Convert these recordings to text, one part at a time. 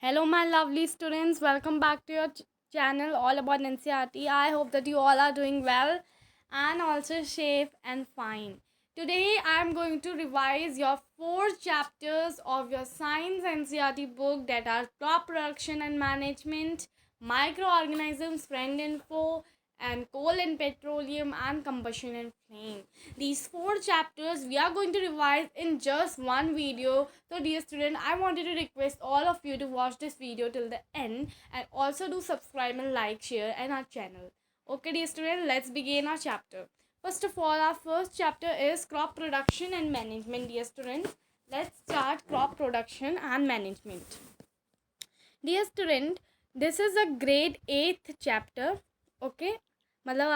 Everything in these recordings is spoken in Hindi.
Hello, my lovely students. Welcome back to your channel all about NCERT. I hope that you all are doing well and also safe and fine. Today, I am going to revise your 4 chapters of your Science NCERT book that are crop production and management, microorganisms, friend info, and coal and petroleum and combustion and flame. These 4 chapters we are going to revise in just one video. So dear student, I wanted to request all of you to watch this video till the end and also do subscribe and like, share and our channel. Okay dear student, let's begin our chapter. First of all, our first chapter is crop production and management. Dear students, let's start crop production and management. Dear student, this is a grade 8th chapter. Okay, मतलब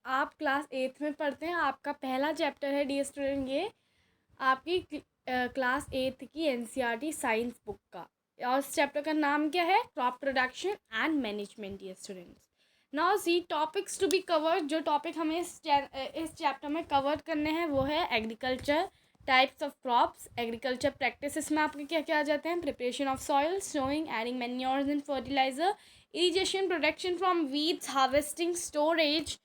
आप क्लास 8th में पढ़ते हैं, आपका पहला चैप्टर है डियर स्टूडेंट ये आपकी क्लास 8th की एनसीईआरटी साइंस बुक का। और इस चैप्टर का नाम क्या है? Crop production and management. Dear students, now see topics to be covered. जो टॉपिक हमें इस चैप्टर में कवर करने हैं वो है agriculture, types of crops, agriculture practices में आपके क्या क्या आ जाते हैं? Preparation of soil, sowing, adding manures and fertilizer, irrigation, protection from weeds, harvesting, storage.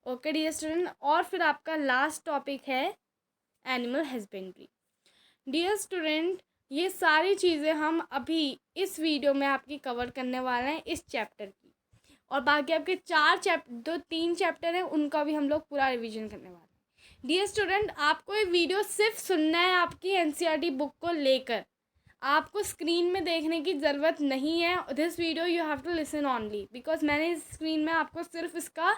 Okay dear student, और फिर आपका लास्ट टॉपिक है एनिमल हस्बेंड्री। डियर स्टूडेंट, ये सारी चीज़ें हम अभी इस वीडियो में आपकी कवर करने वाले हैं इस चैप्टर की, और बाकी आपके 3 चैप्टर हैं उनका भी हम लोग पूरा रिवीजन करने वाले हैं। डियर स्टूडेंट, आपको ये वीडियो सिर्फ सुनना है आपकी एनसीईआरटी बुक को लेकर, आपको स्क्रीन में देखने की ज़रूरत नहीं है। This video you have to listen only, because मैंने स्क्रीन में आपको सिर्फ इसका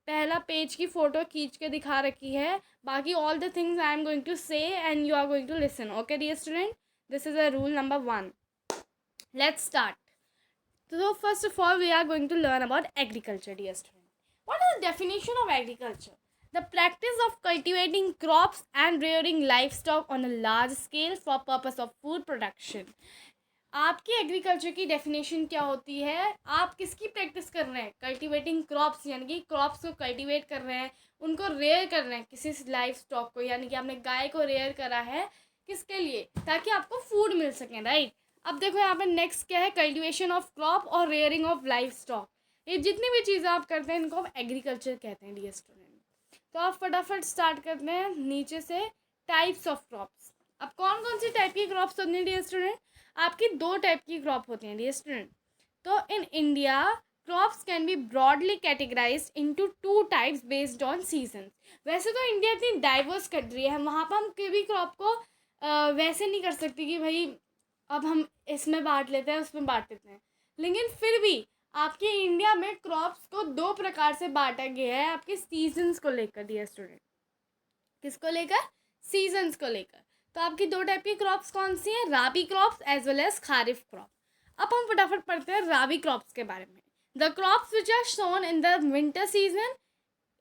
पहला पेज की फ़ोटो खींच के दिखा रखी है। बाकी all the things I am going to say and you are going to listen. Okay dear student, this is a rule number 1. Let's start. So first of all, we are going to learn about agriculture, dear student. What is the definition of agriculture? The practice of cultivating crops and rearing livestock on a large scale for purpose of food production. आपकी एग्रीकल्चर की डेफिनेशन क्या होती है? आप किसकी प्रैक्टिस कर रहे हैं? कल्टिवेटिंग क्रॉप्स, यानी कि क्रॉप्स को कल्टिवेट कर रहे हैं, उनको रेयर कर रहे हैं किसी लाइफ स्टॉक को, यानी कि आपने गाय को रेयर करा है किसके लिए? ताकि आपको फूड मिल सके, राइट? अब देखो यहाँ पे नेक्स्ट क्या है? कल्टिवेशन ऑफ क्रॉप और रेयरिंग ऑफ लाइफ स्टॉक। ये जितनी भी चीज़ें आप करते हैं इनको आप एग्रीकल्चर कहते हैं डियर स्टूडेंट। तो आप फटाफट स्टार्ट करते हैं नीचे से। Types of crops. अब कौन कौन सी टाइप की क्रॉप्स होती हैं डियर स्टूडेंट? आपकी 2 टाइप की क्रॉप होती हैं डियर स्टूडेंट। तो in India crops can be broadly categorised into 2 types based on season. वैसे तो इंडिया इतनी डाइवर्स कंट्री है, वहाँ पर हम कोई भी क्रॉप को वैसे नहीं कर सकते कि भाई अब हम इसमें बांट लेते हैं उसमें बांट लेते हैं, लेकिन फिर भी आपके इंडिया में क्रॉप्स को 2 प्रकार से बांटा गया है आपके सीजन्स को लेकर डियर स्टूडेंट। किसको लेकर? सीजन्स को लेकर। तो आपकी 2 टाइप की क्रॉप्स कौन सी हैं? Rabi crops as well as kharif crop. अब हम फटाफट पढ़ते हैं राबी क्रॉप्स के बारे में। The crops which are sown in the winter season.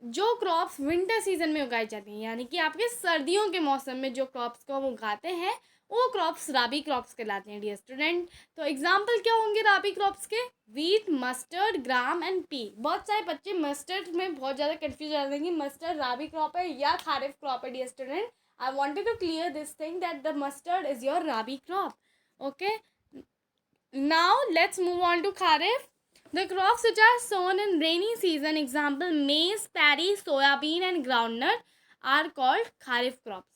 जो क्रॉप्स विंटर सीजन में उगाई जाती हैं, यानी कि आपके सर्दियों के मौसम में जो क्रॉप्स को हम उगाते हैं वो क्रॉप्स राबी क्रॉप्स कहलाते हैं डियर स्टूडेंट। तो एग्जाम्पल क्या होंगे राबी क्रॉप्स के? Wheat, mustard, gram and P. बहुत सारे बच्चे मस्टर्ड में बहुत ज़्यादा कन्फ्यूज रहते हैं कि मस्टर्ड राबी क्रॉप है या खारिफ क्रॉप है। Dear student, I wanted to clear this thing that the mustard is your rabi crop. Okay, now let's move on to kharif. The crops which are sown in rainy season, example maize, paddy, soyabean and groundnut, are called kharif crops.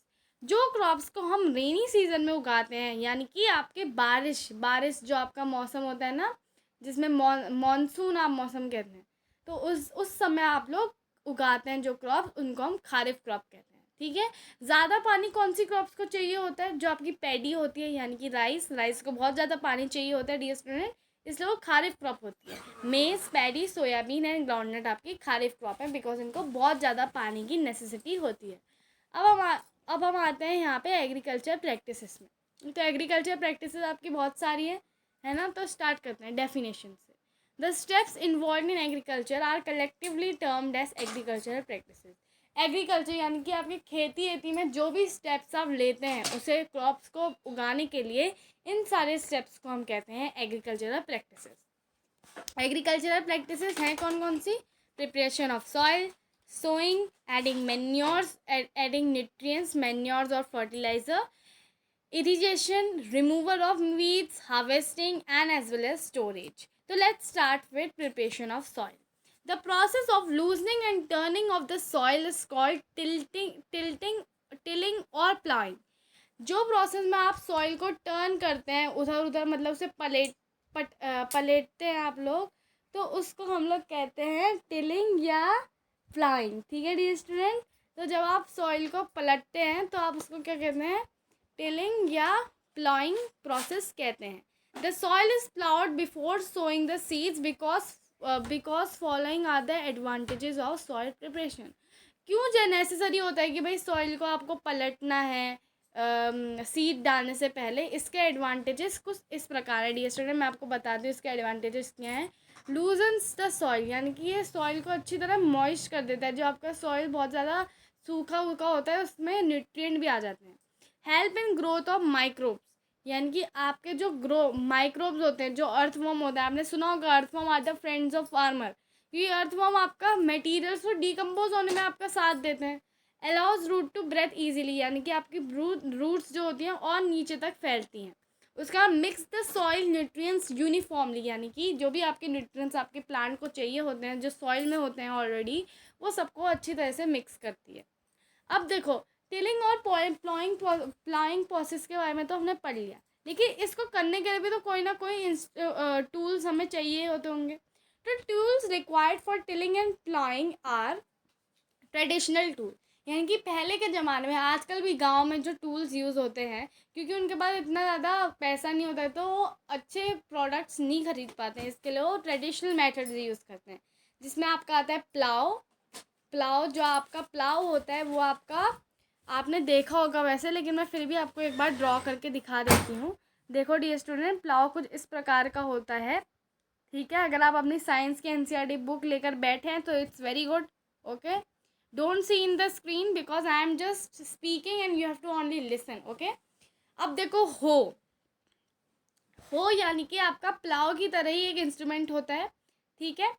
जो क्रॉप्स को हम रेनी सीजन में उगाते हैं, यानी कि आपके बारिश जो आपका मौसम होता है ना, जिसमें मॉनसून आप मौसम कहते हैं, तो उस समय आप लोग उगाते हैं जो क्रॉप्स, उनको हम खारिफ क्रॉप कहते हैं। ठीक है। ज़्यादा पानी कौन सी क्रॉप्स को चाहिए होता है? जो आपकी पैडी होती है, यानी कि राइस को बहुत ज़्यादा पानी चाहिए होता है डियर स्टूडेंट, इसलिए वो खारिफ क्रॉप होती है। मेज, पैडी, सोयाबीन एंड ग्राउंडनट आपकी खारिफ क्रॉप है, बिकॉज इनको बहुत ज़्यादा पानी की नेसेसिटी होती है। अब हम आते हैं यहाँ पे एग्रीकल्चर प्रैक्टिसेस में। तो एग्रीकल्चर प्रैक्टिसेस आपकी बहुत सारी है ना। तो स्टार्ट करते हैं डेफिनेशन से। The steps involved in agriculture are collectively termed as agricultural practices. Agriculture यानी कि आपकी खेती में जो भी स्टेप्स आप लेते हैं उसे क्रॉप्स को उगाने के लिए, इन सारे स्टेप्स को हम कहते हैं एग्रीकल्चरल प्रैक्टिसेस। एग्रीकल्चरल प्रैक्टिसेस हैं कौन कौन सी? Preparation of soil, sowing, adding manures, adding nutrients, manures और fertiliser, irrigation, removal of weeds, harvesting, and as well as storage. So let's start with preparation of soil. The process of loosening and turning of the soil is called tilling or plowing. जो प्रोसेस में आप सॉइल को टर्न करते हैं, उधर उधर मतलब उसे पलेटते हैं आप लोग, तो उसको हम लोग कहते हैं टिलिंग या प्लाइंग. ठीक है डियर स्टूडेंट. तो जब आप सॉइल को पलटते हैं तो आप उसको क्या कहते हैं, टिलिंग या प्लाइंग प्रोसेस कहते हैं. The soil is ploughed before sowing the seeds because following are the advantages of soil preparation. क्यों जो नेसेसरी होता है कि भाई सॉइल को आपको पलटना है सीड डालने से पहले. इसके एडवांटेजेस कुछ इस प्रकार है डियर स्टूडेंट, मैं आपको बता दूँ इसके एडवांटेजेस क्या हैं. लूजन्स द सॉइल, यानी कि ये सॉइल को अच्छी तरह मॉइस्ट कर देता है. जो आपका सॉइल बहुत ज़्यादा सूखा होता है उसमें न्यूट्रिएंट भी आ जाते हैं. Help in growth of microbes, यानी कि आपके जो माइक्रोब्स होते हैं, जो अर्थवर्म होता है, आपने सुना होगा earthworm are the friends of farmer. ये अर्थवर्म आपका मटेरियल्स को डिकम्पोज होने में आपका साथ देते हैं. Allows root to breathe easily, यानी कि आपकी रूट्स जो होती हैं और नीचे तक फैलती हैं. उसका mix the soil nutrients uniformly, यानी कि जो भी आपके न्यूट्रिएंट्स आपके प्लांट को चाहिए होते हैं जो सॉइल में होते हैं ऑलरेडी, वो सबको अच्छी तरह से मिक्स करती है. अब देखो टिलिंग और प्लाइंग प्रोसेस के बारे में तो हमने पढ़ लिया, लेकिन इसको करने के लिए भी तो कोई ना कोई टूल्स हमें चाहिए होते होंगे. तो tools required for tilling and ploughing are traditional tool, यानी कि पहले के ज़माने में, आजकल भी गांव में जो टूल्स यूज़ होते हैं, क्योंकि उनके पास इतना ज़्यादा पैसा नहीं होता है तो वो अच्छे प्रोडक्ट्स नहीं खरीद पाते हैं, इसके लिए वो ट्रेडिशनल मेथड्स यूज़ करते हैं. जिसमें आपका आता है प्लाव. जो आपका प्लाव होता है वो आपका आपने देखा होगा वैसे, लेकिन मैं फिर भी आपको एक बार ड्रॉ करके दिखा देती हूँ. देखो डियर स्टूडेंट, प्लाव कुछ इस प्रकार का होता है. ठीक है, अगर आप अपनी साइंस की एनसीईआरटी बुक लेकर बैठे हैं तो it's very good. Okay, don't see in the screen because I am just speaking and you have to only listen. Okay, अब देखो हो यानी कि आपका प्लाव की तरह ही एक इंस्ट्रूमेंट होता है. ठीक है,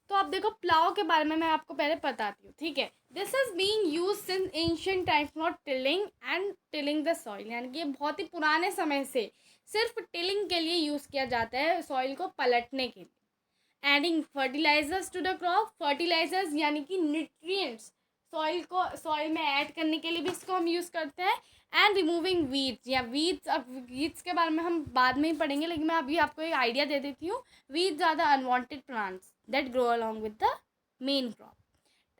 तो अब देखो प्लाव के बारे में मैं आपको पहले बताती हूँ. ठीक है, this is being used since ancient times for tilling the soil, यानी कि ये बहुत ही पुराने समय से सिर्फ टिलिंग के लिए यूज़ किया जाता है, सॉइल को पलटने के लिए. Adding fertilizers to the crop, fertilizers यानी कि न्यूट्रिएंट्स सॉइल में ऐड करने के लिए भी इसको हम यूज़ करते हैं. एंड रिमूविंग वीड्स, या वीड्स के बारे में हम बाद में ही पढ़ेंगे, लेकिन मैं अभी आपको एक आइडिया दे देती हूँ. Weeds are the unwanted plants that grow along with the main crop.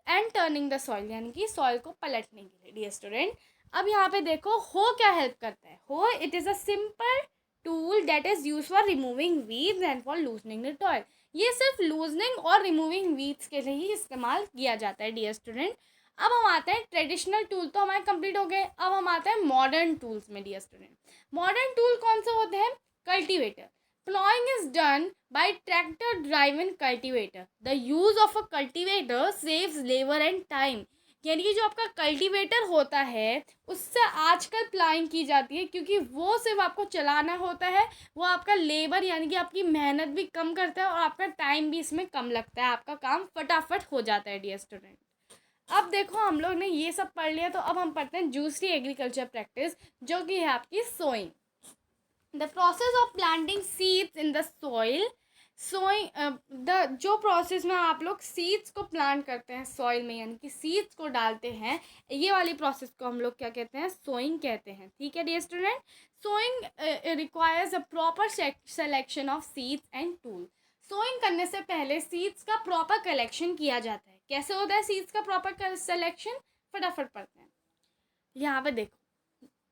And turning the soil, यानी कि सॉइल को पलटने के लिए. डियर स्टूडेंट, अब यहाँ पे देखो हो क्या हेल्प करता है. हो it is a simple tool that is use for removing weeds and for loosening the soil. ये सिर्फ लूजनिंग और रिमूविंग वीड्स के लिए ही इस्तेमाल किया जाता है. डियर स्टूडेंट, अब हम आते हैं ट्रेडिशनल टूल तो हमारे कंप्लीट हो गए. अब हम आते हैं मॉडर्न टूल्स में. डियर स्टूडेंट, मॉडर्न टूल कौन से होते हैं? Cultivator. Ploughing is done by tractor driven cultivator. The use of a cultivator saves labour and time, यानी कि जो आपका कल्टीवेटर होता है उससे आजकल प्लाइंग की जाती है, क्योंकि वो सिर्फ आपको चलाना होता है. वो आपका लेबर यानी कि आपकी मेहनत भी कम करता है और आपका टाइम भी इसमें कम लगता है. आपका काम फटाफट हो जाता है. डियर स्टूडेंट, अब देखो हम लोग ने ये सब पढ़ लिया, तो अब हम पढ़ते हैं दूसरी एग्रीकल्चर प्रैक्टिस जो कि है आपकी sowing. The process of planting seeds in the soil. जो प्रोसेस में आप लोग सीड्स को प्लांट करते हैं सॉइल में, यानी कि सीड्स को डालते हैं, ये वाली प्रोसेस को हम लोग क्या कहते हैं? सोइंग कहते हैं. ठीक है dear student, sowing requires a proper selection of seeds and tool. Sowing करने से पहले सीड्स का प्रॉपर कलेक्शन किया जाता है. कैसे होता है सीड्स का प्रॉपर सिलेक्शन? फटाफट पढ़ते हैं. यहाँ पे देखो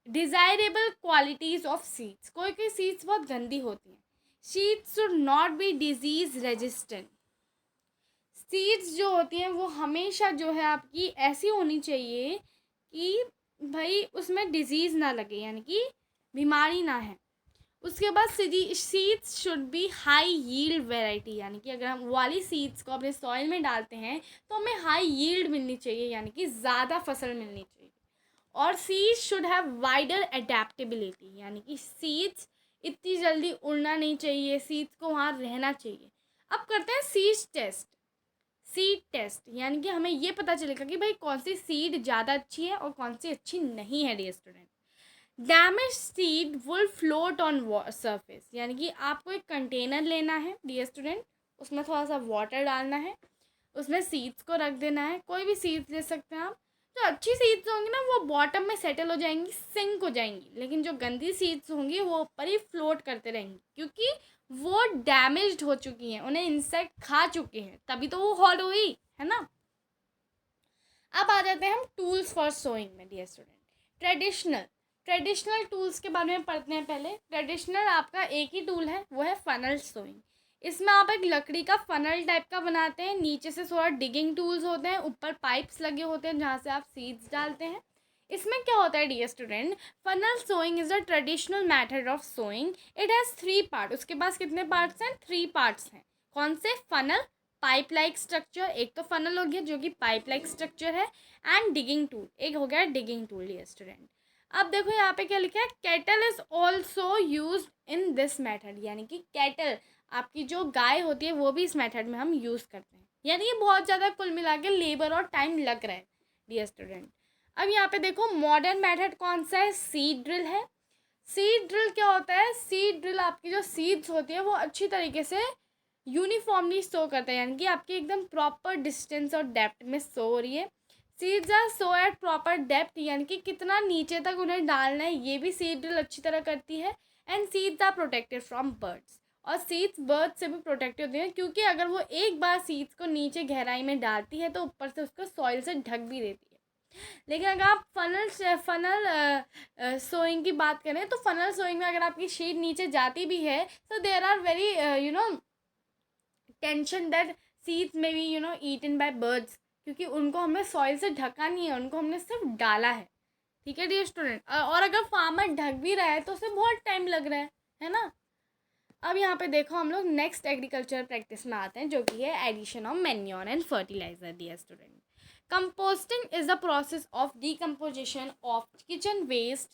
डिज़ायरेबल क्वालिटीज़ ऑफ सीड्स. कोई सीड्स बहुत गंदी होती हैं. Seeds should not be disease resistant. Seeds जो होती हैं वो हमेशा जो है आपकी ऐसी होनी चाहिए कि भाई उसमें डिजीज़ ना लगे, यानी कि बीमारी ना है. उसके बाद seeds should be high yield variety, यानी कि अगर हम वाली सीड्स को अपने सॉइल में डालते हैं तो हमें हाई यील्ड मिलनी चाहिए, यानी कि ज़्यादा फसल मिलनी चाहिए. और seeds should have wider adaptability, यानी कि सीड्स इतनी जल्दी उड़ना नहीं चाहिए, सीड्स को वहाँ रहना चाहिए. अब करते हैं सीड टेस्ट, यानी कि हमें ये पता चलेगा कि भाई कौन सी सीड ज़्यादा अच्छी है और कौन सी अच्छी नहीं है. Dear student, damage seed will float on surface, यानी कि आपको एक कंटेनर लेना है डियर स्टूडेंट, उसमें थोड़ा सा वाटर डालना है, उसमें सीड्स को रख देना है, कोई भी सीड्स ले सकते हैं आप। जो अच्छी सीड्स होंगी ना वो बॉटम में सेटल हो जाएंगी, सिंक हो जाएंगी, लेकिन जो गंदी सीड्स होंगी वो ऊपर ही फ्लोट करते रहेंगी, क्योंकि वो डैमेज्ड हो चुकी हैं, उन्हें इंसेक्ट खा चुके हैं, तभी तो वो हॉल हुई है ना। अब आ जाते हैं हम टूल्स फॉर सोइंग में डियर स्टूडेंट। ट्रेडिशनल टूल्स के बारे में पढ़ते हैं पहले। ट्रेडिशनल आपका एक ही टूल है, वो है फनल सोइंग। इसमें आप एक लकड़ी का फनल टाइप का बनाते हैं, नीचे से थोड़ा डिगिंग टूल्स होते हैं, ऊपर पाइप्स लगे होते हैं जहाँ से आप सीड्स डालते हैं। इसमें क्या होता है dear student, funnel sowing is a traditional method of sowing. It has 3 part. उसके पास कितने पार्ट्स हैं? 3 पार्ट्स हैं। कौन से? फनल, पाइप लाइक स्ट्रक्चर, एक तो फनल हो गया जो कि पाइप लाइक स्ट्रक्चर है, एंड डिगिंग टूल, एक हो गया डिगिंग टूल डियर स्टूडेंट। अब देखो यहाँ पे क्या लिखा है, cattle is also use in this method, यानी कि कैटल आपकी जो गाय होती है वो भी इस मेथड में हम यूज़ करते हैं, यानी कि बहुत ज़्यादा कुल मिला के लेबर और टाइम लग रहा है डियर स्टूडेंट। अब यहाँ पे देखो मॉडर्न मेथड कौन सा है, सीड ड्रिल है। सीड ड्रिल क्या होता है? सीड ड्रिल आपकी जो सीड्स होती है वो अच्छी तरीके से यूनिफॉर्मली सो करता है, यानी कि आपकी एकदम प्रॉपर डिस्टेंस और डेप्थ में सो हो रही है। Seeds are sow at proper depth, यानी कि कितना नीचे तक उन्हें डालना है ये भी सीड ड्रिल अच्छी तरह करती है। And seeds are protected from birds, और सीड्स बर्ड से भी प्रोटेक्टेड होती हैं, क्योंकि अगर वो एक बार सीड्स को नीचे गहराई में डालती है तो ऊपर से उसको सॉइल से ढक भी देती है। लेकिन अगर आप फनल सोइंग की बात करें तो फनल सोइंग में अगर आपकी शीट नीचे जाती भी है तो there are very tension that seeds may be eaten by birds, क्योंकि उनको हमें सॉइल से ढका नहीं है, उनको हमने सिर्फ डाला है। ठीक है डियर स्टूडेंट, और अगर फार्मर ढक भी रहा है तो उसे बहुत टाइम लग रहा है ना। अब यहाँ पे देखो हम लोग नेक्स्ट एग्रीकल्चर प्रैक्टिस में आते हैं, जो कि है addition of manure and fertilizer dear student. Composting is the process of decomposition of kitchen waste,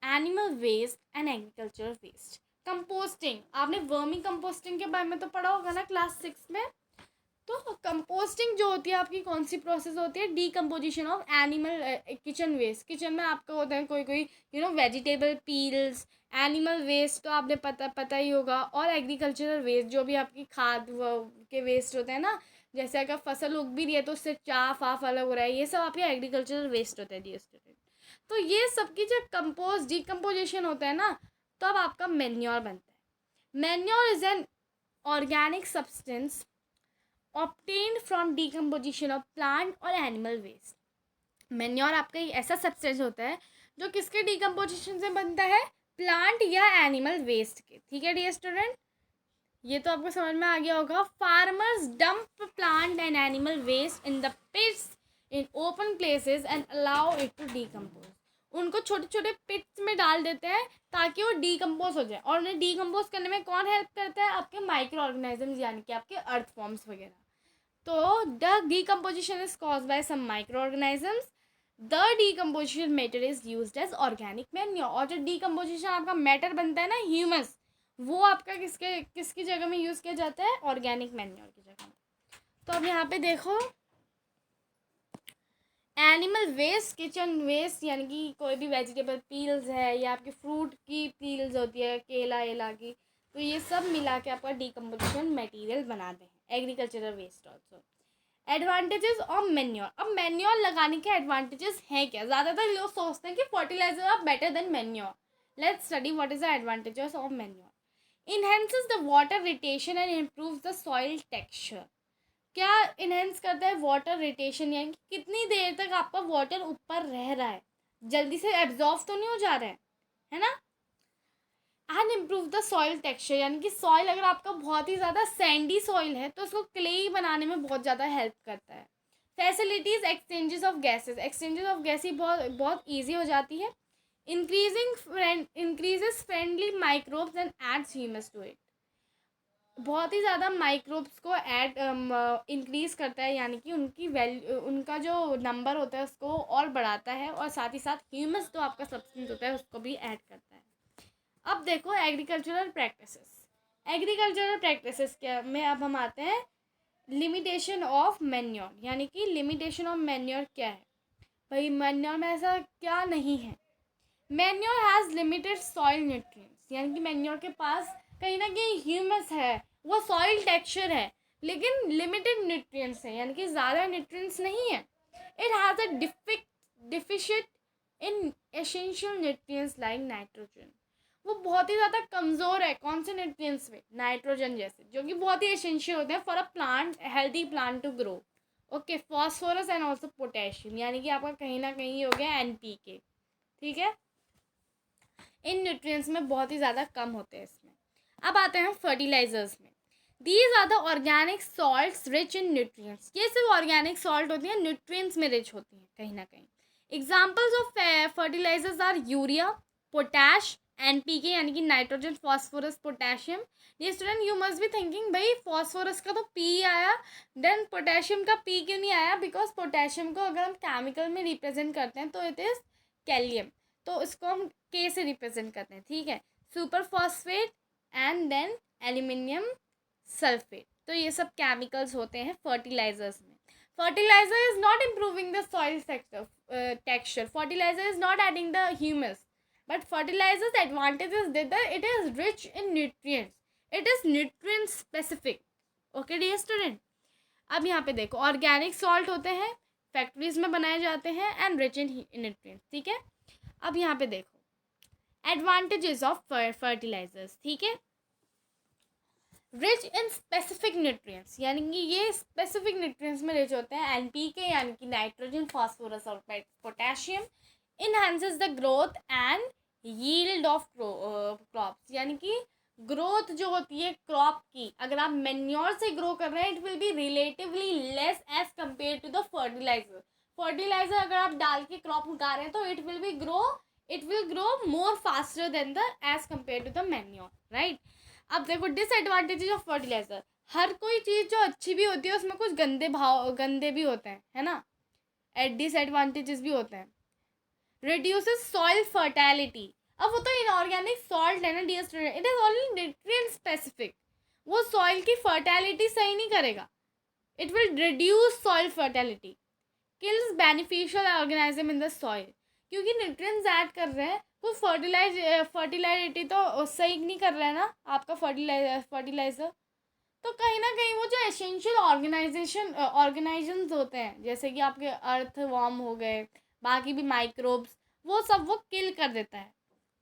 animal waste and agriculture waste. Composting, आपने वर्मी कंपोस्टिंग के बारे में तो पढ़ा होगा ना क्लास 6 में। तो कंपोस्टिंग जो होती है आपकी कौन सी प्रोसेस होती है? Decomposition of animal kitchen waste. Kitchen में आपका होता है कोई कोई वेजिटेबल पील्स, एनिमल वेस्ट तो आपने पता ही होगा, और एग्रीकल्चरल वेस्ट जो भी आपकी खाद के वेस्ट होते हैं ना, जैसे अगर फसल उग भी रही है तो उससे चाफ आफ अलग हो रहा है, ये सब आपके एग्रीकल्चरल वेस्ट होता है डियर स्टूडेंट। तो ये सबकी जो डीकम्पोजिशन होता है ना, तब आपका मैन्योर बनता है। Manure is an organic substance obtained from decomposition of plant और एनिमल वेस्ट। मैन्योर आपका एक ऐसा सब्सटेंस होता है जो किसके डीकम्पोजिशन से बनता है? प्लांट या एनिमल वेस्ट के। ठीक है डियर स्टूडेंट, ये तो आपको समझ में आ गया होगा। Farmers dump plant and animal waste in the pits in open places and allow it to decompose. उनको छोटे छोटे पिट्स में डाल देते हैं ताकि वो डीकम्पोज हो जाए, और उन्हें डीकम्पोज करने में कौन हेल्प करता है? आपके माइक्रो ऑर्गेनिजम्स, यानी कि आपके अर्थ फॉर्म्स वगैरह। तो the decomposition is caused by some microorganisms. The decomposition matter is used as organic manure. और जो decomposition आपका मैटर बनता है ना, ह्यूमस, वो आपका किसकी जगह में यूज़ किया जाता है? ऑर्गेनिक मैन्योर की जगह में। तो अब यहाँ पे देखो एनिमल वेस्ट, किचन वेस्ट, यानी कि कोई भी वेजिटेबल पील्स है या आपकी फ्रूट की पील्स होती है केला एला की, तो ये सब मिला के आपका डीकम्पोजिशन मटेरियल बनाते हैं। Agricultural waste also. Advantages of manure. अब मैन्योर लगाने के एडवांटेजेस हैं क्या? ज़्यादातर लोग सोचते हैं कि fertilizer are better than manure. Let's study what is the advantages of manure. Enhances the water retention and improves the soil texture. क्या इनहेंस करता है? वाटर रिटेशन, यानी कि कितनी देर तक आपका वाटर ऊपर रह रहा है, जल्दी से एब्जॉर्व तो नहीं हो जा रहा है ना। And improve the soil texture, यानी कि सॉइल अगर आपका बहुत ही ज़्यादा सैंडी सॉइल है तो उसको क्ले बनाने में बहुत ज़्यादा हेल्प करता है। Facilities exchanges of gases. Exchanges of gas बहुत बहुत ईजी हो जाती है। Increases friendly microbes and adds humus to it. बहुत ही ज़्यादा माइक्रोब्स को ऐड इंक्रीज़ करता है, यानी कि उनकी वैल्यू, उनका जो नंबर होता है उसको और बढ़ाता है, और साथ ही साथ ह्यूमस जो आपका सब्सटेंस होता है उसको भी ऐड करता है। अब देखो एग्रीकल्चरल प्रैक्टिसेस। एग्रीकल्चरल प्रैक्टिसेस क्या में अब हम आते हैं लिमिटेशन ऑफ मैन्योर, यानी कि लिमिटेशन ऑफ मैन्योर क्या है भाई? मैन्योर में ऐसा क्या नहीं है? Manure has limited soil nutrients, यानी कि मैन्योर के पास कहीं ना कहीं ह्यूमस है, वो सॉइल टेक्सचर है, लेकिन लिमिटेड न्यूट्रिएंट्स है, यानी कि ज़्यादा न्यूट्रिएंट्स नहीं है. It has a deficit in essential nutrients like nitrogen. वो बहुत ही ज़्यादा कमज़ोर है कौन से न्यूट्रिएंट्स में, नाइट्रोजन जैसे, जो कि बहुत ही एसेंशियल होते हैं for a plant, healthy plant to grow. Okay, phosphorus and also potassium, यानी कि आपका कहीं ना कहीं हो गया NPK. ठीक है, इन न्यूट्रिएंट्स में बहुत ही ज़्यादा कम होते हैं इसमें. अब आते हैं फर्टिलाइजर्स में. These are the organic salts rich in nutrients. ये सिर्फ ऑर्गेनिक सॉल्ट होती हैं, न्यूट्रिएंट्स में रिच होती हैं कहीं ना कहीं. Examples of fertilizers are urea, potash, NPK यानी कि नाइट्रोजन, फॉस्फोरस, पोटेशियम. ये student you must be thinking भाई फॉस्फोरस का तो P आया, देन पोटेशियम का P क्यों नहीं आया? बिकॉज पोटेशियम को अगर हम केमिकल में रिप्रेजेंट करते हैं तो इट इज़ कैलियम, तो इसको हम K से रिप्रेजेंट करते हैं. ठीक है, super phosphate and then aluminium sulphate. तो ये सब केमिकल्स होते हैं फर्टिलाइजर्स में. Fertilizer is not improving the soil texture. Fertilizer is not adding the humus. But fertilizer's advantage is that it is rich in nutrients. It is nutrient specific. Okay, dear student. अब यहाँ पे देखो, ऑर्गेनिक सॉल्ट होते हैं, फैक्ट्रीज में बनाए जाते हैं एंड रिच इन न्यूट्रिएंट्स. ठीक है, अब यहाँ पे देखो एडवांटेजेस ऑफ फर्टिलाइजर्स. ठीक है, रिच इन स्पेसिफिक न्यूट्रिएंट्स, यानी कि ये स्पेसिफिक न्यूट्रिएंट्स में रिच होते हैं. NPK यानी कि नाइट्रोजन, फॉस्फोरस और potassium. Enhances the growth and yield of crops, यानी कि ग्रोथ जो होती है क्रॉप की, अगर आप मैन्योर से ग्रो कर रहे हैं it will be relatively less as compare to the fertilizer. Fertilizer अगर आप डाल के क्रॉप उगा रहे हैं तो it will grow more faster than the as compare to the manure, right. अब देखो डिसएडवांटेजेस ऑफ फर्टिलाइजर. हर कोई चीज़ जो अच्छी भी होती है उसमें कुछ गंदे भी होते हैं, है ना. डिसएडवांटेजेस भी होते हैं. Reduces soil fertility. अब वो तो इनऑर्गेनिक सॉल्ट है ना dear student, it is only nutrient specific. वो सॉइल की फर्टिलिटी सही नहीं करेगा. It will reduce soil fertility. Kills beneficial organism in the soil, क्योंकि न्यूट्रिएंट्स ऐड कर रहे हैं, वो फर्टिलाइटी तो सही नहीं कर रहा है ना आपका फर्टिलाइजर. तो कहीं ना कहीं वो जो एसेंशियल ऑर्गेनाइजेशंस होते हैं, जैसे कि आपके अर्थ वॉर्म हो गए, बाकी भी माइक्रोब्स, वो सब वो किल कर देता है.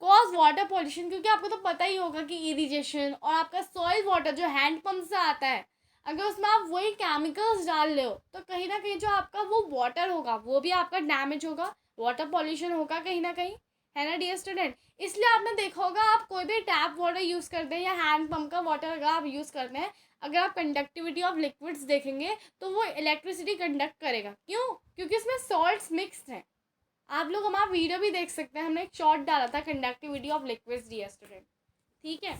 कॉज वाटर पॉल्यूशन, क्योंकि आपको तो पता ही होगा कि इरिगेशन और आपका सॉइल वाटर जो हैंड पंप से आता है, अगर उसमें आप वही केमिकल्स डाल रहे हो तो कहीं ना कहीं जो आपका वो वाटर होगा वो भी आपका डैमेज होगा, वाटर पॉल्यूशन होगा कहीं ना कहीं, है ना डियर स्टूडेंट. इसलिए आपने देखा होगा आप कोई भी टैप वाटर यूज़ करते हैं या हैंड पंप का वाटर अगर आप यूज़ करते हैं, अगर आप कंडक्टिविटी ऑफ लिक्विड्स देखेंगे तो वो इलेक्ट्रिसिटी कंडक्ट करेगा. क्यों? क्योंकि उसमें सॉल्ट्स मिक्स्ड हैं. आप लोग हमारा वीडियो भी देख सकते हैं, हमने एक शॉर्ट डाला था conductivity of liquids dear student. ठीक है,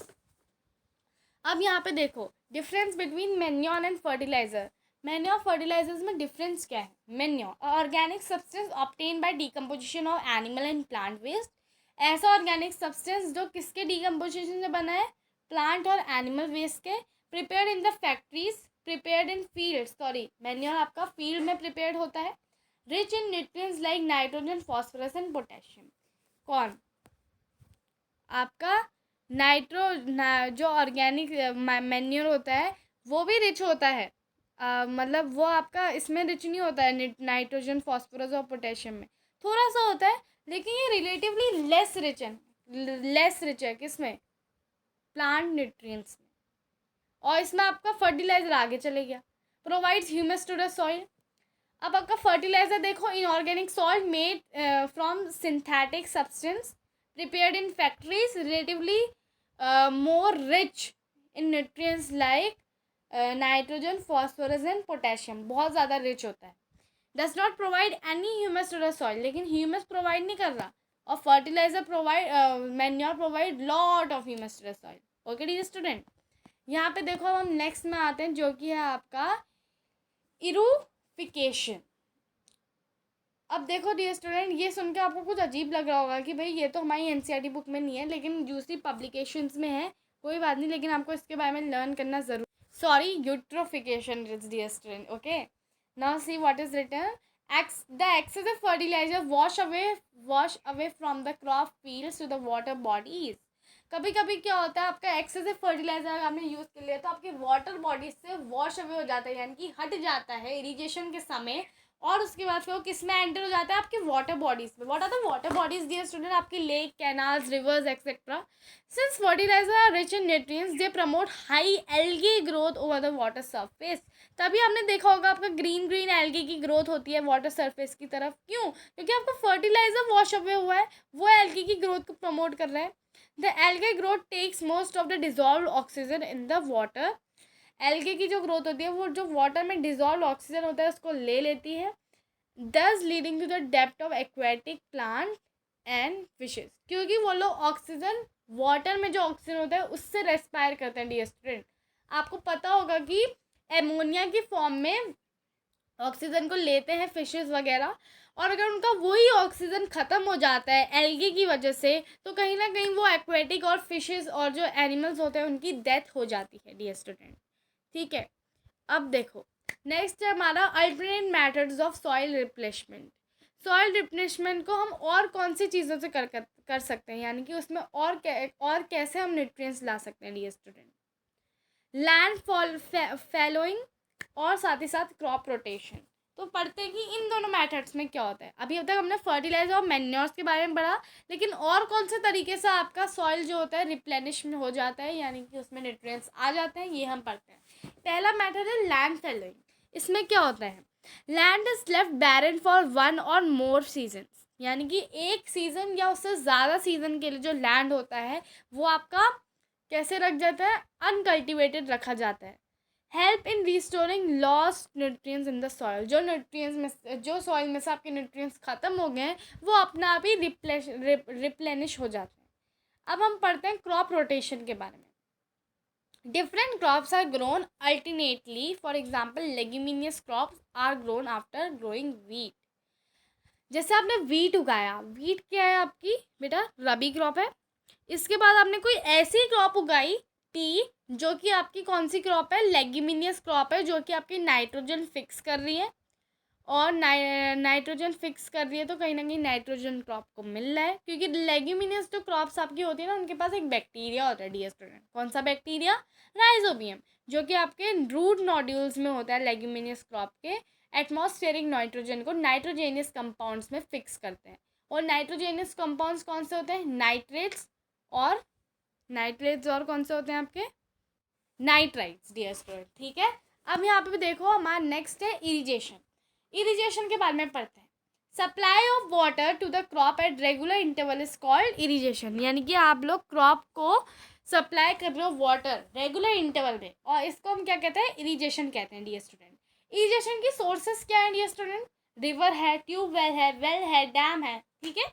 अब यहाँ पे देखो difference between manure and fertilizer. Manure fertilizers में डिफरेंस क्या है? Manure organic substance obtain by decomposition of animal and plant waste. ऐसा ऑर्गेनिक सब्सटेंस जो किसके डिकम्पोजिशन से बना है? प्लांट और एनिमल वेस्ट के. Prepared in the factories, prepared in field. Sorry, manure आपका फील्ड में प्रिपेयर्ड होता है. Rich in nutrients like nitrogen, phosphorus and potassium. कौन? आपका जो ऑर्गेनिक मैन्योर होता है वो भी रिच होता है. मतलब वो आपका इसमें रिच नहीं होता है, नाइट्रोजन, फॉस्फोरस और पोटेशियम में थोड़ा सा होता है, लेकिन ये रिलेटिवली लेस रिच है किसमें? प्लांट न्यूट्रिएंट्स में. और इसमें आपका फर्टिलाइजर आगे चले गया, provides humus to the soil. अब आपका फर्टिलाइजर देखो, inorganic salt made from synthetic substance prepared in factories, relatively more rich in nutrients like nitrogen, phosphorus and potassium. बहुत ज़्यादा rich होता है. does not provide any humus to the soil, लेकिन humus provide नहीं कर रहा. और fertilizer manure provide lot of humus to the soil. okay dear student, यहाँ पे देखो अब हम next में आते हैं जो कि है आपका erufication. अब देखो डियर स्टूडेंट, ये सुन के आपको कुछ अजीब लग रहा होगा कि भाई ये तो हमारी NCERT बुक में नहीं है, लेकिन दूसरी पब्लिकेशंस में है. कोई बात नहीं, लेकिन आपको इसके बारे में लर्न करना ज़रूर. Sorry, eutrophication dear student. Okay, now see what is written. The excessive fertilizer wash away from the crop fields to the water bodies. कभी कभी क्या होता है, आपका एक्सेसिव फर्टिलाइजर अगर आपने यूज़ कर लिया तो आपके वाटर बॉडीज से वॉश अवे हो जाता है, यानी कि हट जाता है इरिगेशन के समय, और उसके बाद फिर वो किस में एंटर हो जाता है, आपके वाटर बॉडीज में. What are the water bodies dear student? आपके lake, canals, rivers etcetera. Since fertiliser are rich in nutrients they promote high algae growth over the water surface. तभी आपने देखा होगा आपका ग्रीन ग्रीन एल्गी की ग्रोथ होती है वाटर सरफेस की तरफ. क्यों? क्योंकि आपका फर्टिलाइजर वॉश अवे हुआ है, वो एल्गी की ग्रोथ को प्रमोट कर रहा है. The algae growth takes most of the dissolved oxygen in the water. Algae की जो ग्रोथ होती है वो जो वाटर में डिजॉल्व ऑक्सीजन होता है उसको ले लेती है, दस लीडिंग टू द डेप्थ of aquatic plant and fishes. क्योंकि वो लोग ऑक्सीजन, वाटर में जो ऑक्सीजन होता है उससे रेस्पायर करते हैं डियर स्टूडेंट. आपको पता होगा कि एमोनिया की फॉर्म में ऑक्सीजन को लेते हैं फिशेस वगैरह, और अगर उनका वही ऑक्सीजन ख़त्म हो जाता है एल्गी की वजह से, तो कहीं ना कहीं वो एक्वेटिक और फिशेस और जो एनिमल्स होते हैं उनकी डेथ हो जाती है डियर स्टूडेंट. ठीक है, अब देखो नेक्स्ट है हमारा alternate methods of soil replacement. Soil replacement को हम और कौन सी चीज़ों से कर सकते हैं, यानी कि उसमें और कैसे हम न्यूट्रिएंट्स ला सकते हैं डियर स्टूडेंट. लैंड फैलोइंग और साथ ही साथ क्रॉप रोटेशन. तो पढ़ते हैं कि इन दोनों मेथड्स में क्या होता है. अभी अब तक हमने फर्टिलाइजर और मैन्योर्स के बारे में पढ़ा, लेकिन और कौन से तरीके से आपका सॉइल जो होता है रिप्लेनिश हो जाता है, यानी कि उसमें न्यूट्रिएंट्स आ जाते हैं, ये हम पढ़ते हैं. पहला मेथड है लैंड फैलोइंग. इसमें क्या होता है, land is left barren for one or more seasons. यानी कि एक सीज़न या उससे ज़्यादा सीज़न के लिए जो लैंड होता है वो आपका कैसे रख जाता है, अनकल्टिवेटेड रखा जाता है. Help in restoring lost nutrients in the soil. जो न्यूट्रिएंट्स में, जो सॉइल में से आपके न्यूट्रिएंट्स ख़त्म हो गए हैं वो अपना आप ही रिप्लेनिश हो जाते हैं. अब हम पढ़ते हैं क्रॉप रोटेशन के बारे में. Different crops are grown alternately. For example leguminous crops are grown after growing wheat. जैसे आपने वीट उगाया, वीट क्या है आपकी बेटा, रबी क्रॉप है. इसके बाद आपने कोई ऐसी क्रॉप उगाई टी, जो कि आपकी कौन सी क्रॉप है, लेग्यूमिनियस क्रॉप है, जो कि आपकी नाइट्रोजन फिक्स कर रही है. और नाइट्रोजन फिक्स कर रही है तो कहीं ना कहीं नाइट्रोजन क्रॉप को मिल रहा है, क्योंकि लेग्यूमिनियस जो क्रॉप्स आपकी होती है ना उनके पास एक बैक्टीरिया होता है डियर स्टूडेंट. कौन सा बैक्टीरिया? राइजोबियम, जो कि आपके रूट नोड्यूल्स में होता है लेग्यूमिनियस क्रॉप के. एटमॉस्फेरिक नाइट्रोजन को नाइट्रोजेनियस कंपाउंड्स में फिक्स करते हैं. और नाइट्रोजेनियस कंपाउंड्स कौन से होते हैं? नाइट्रेट्स और कौन से होते हैं आपके? Nitrites dear student. ठीक है, अब यहाँ पे देखो हमारा नेक्स्ट है इरिगेशन. इरिगेशन के बारे में पढ़ते हैं. Supply of water to the crop at regular interval is called irrigation. यानी कि आप लोग क्रॉप को सप्लाई कर रहे हो वाटर रेगुलर इंटरवल में, और इसको हम क्या कहते हैं? इरिगेशन कहते हैं डियर स्टूडेंट. इरिगेशन की सोर्सेस क्या है डियर स्टूडेंट? रिवर है, ट्यूबवेल है, वेल है, डैम है. ठीक है,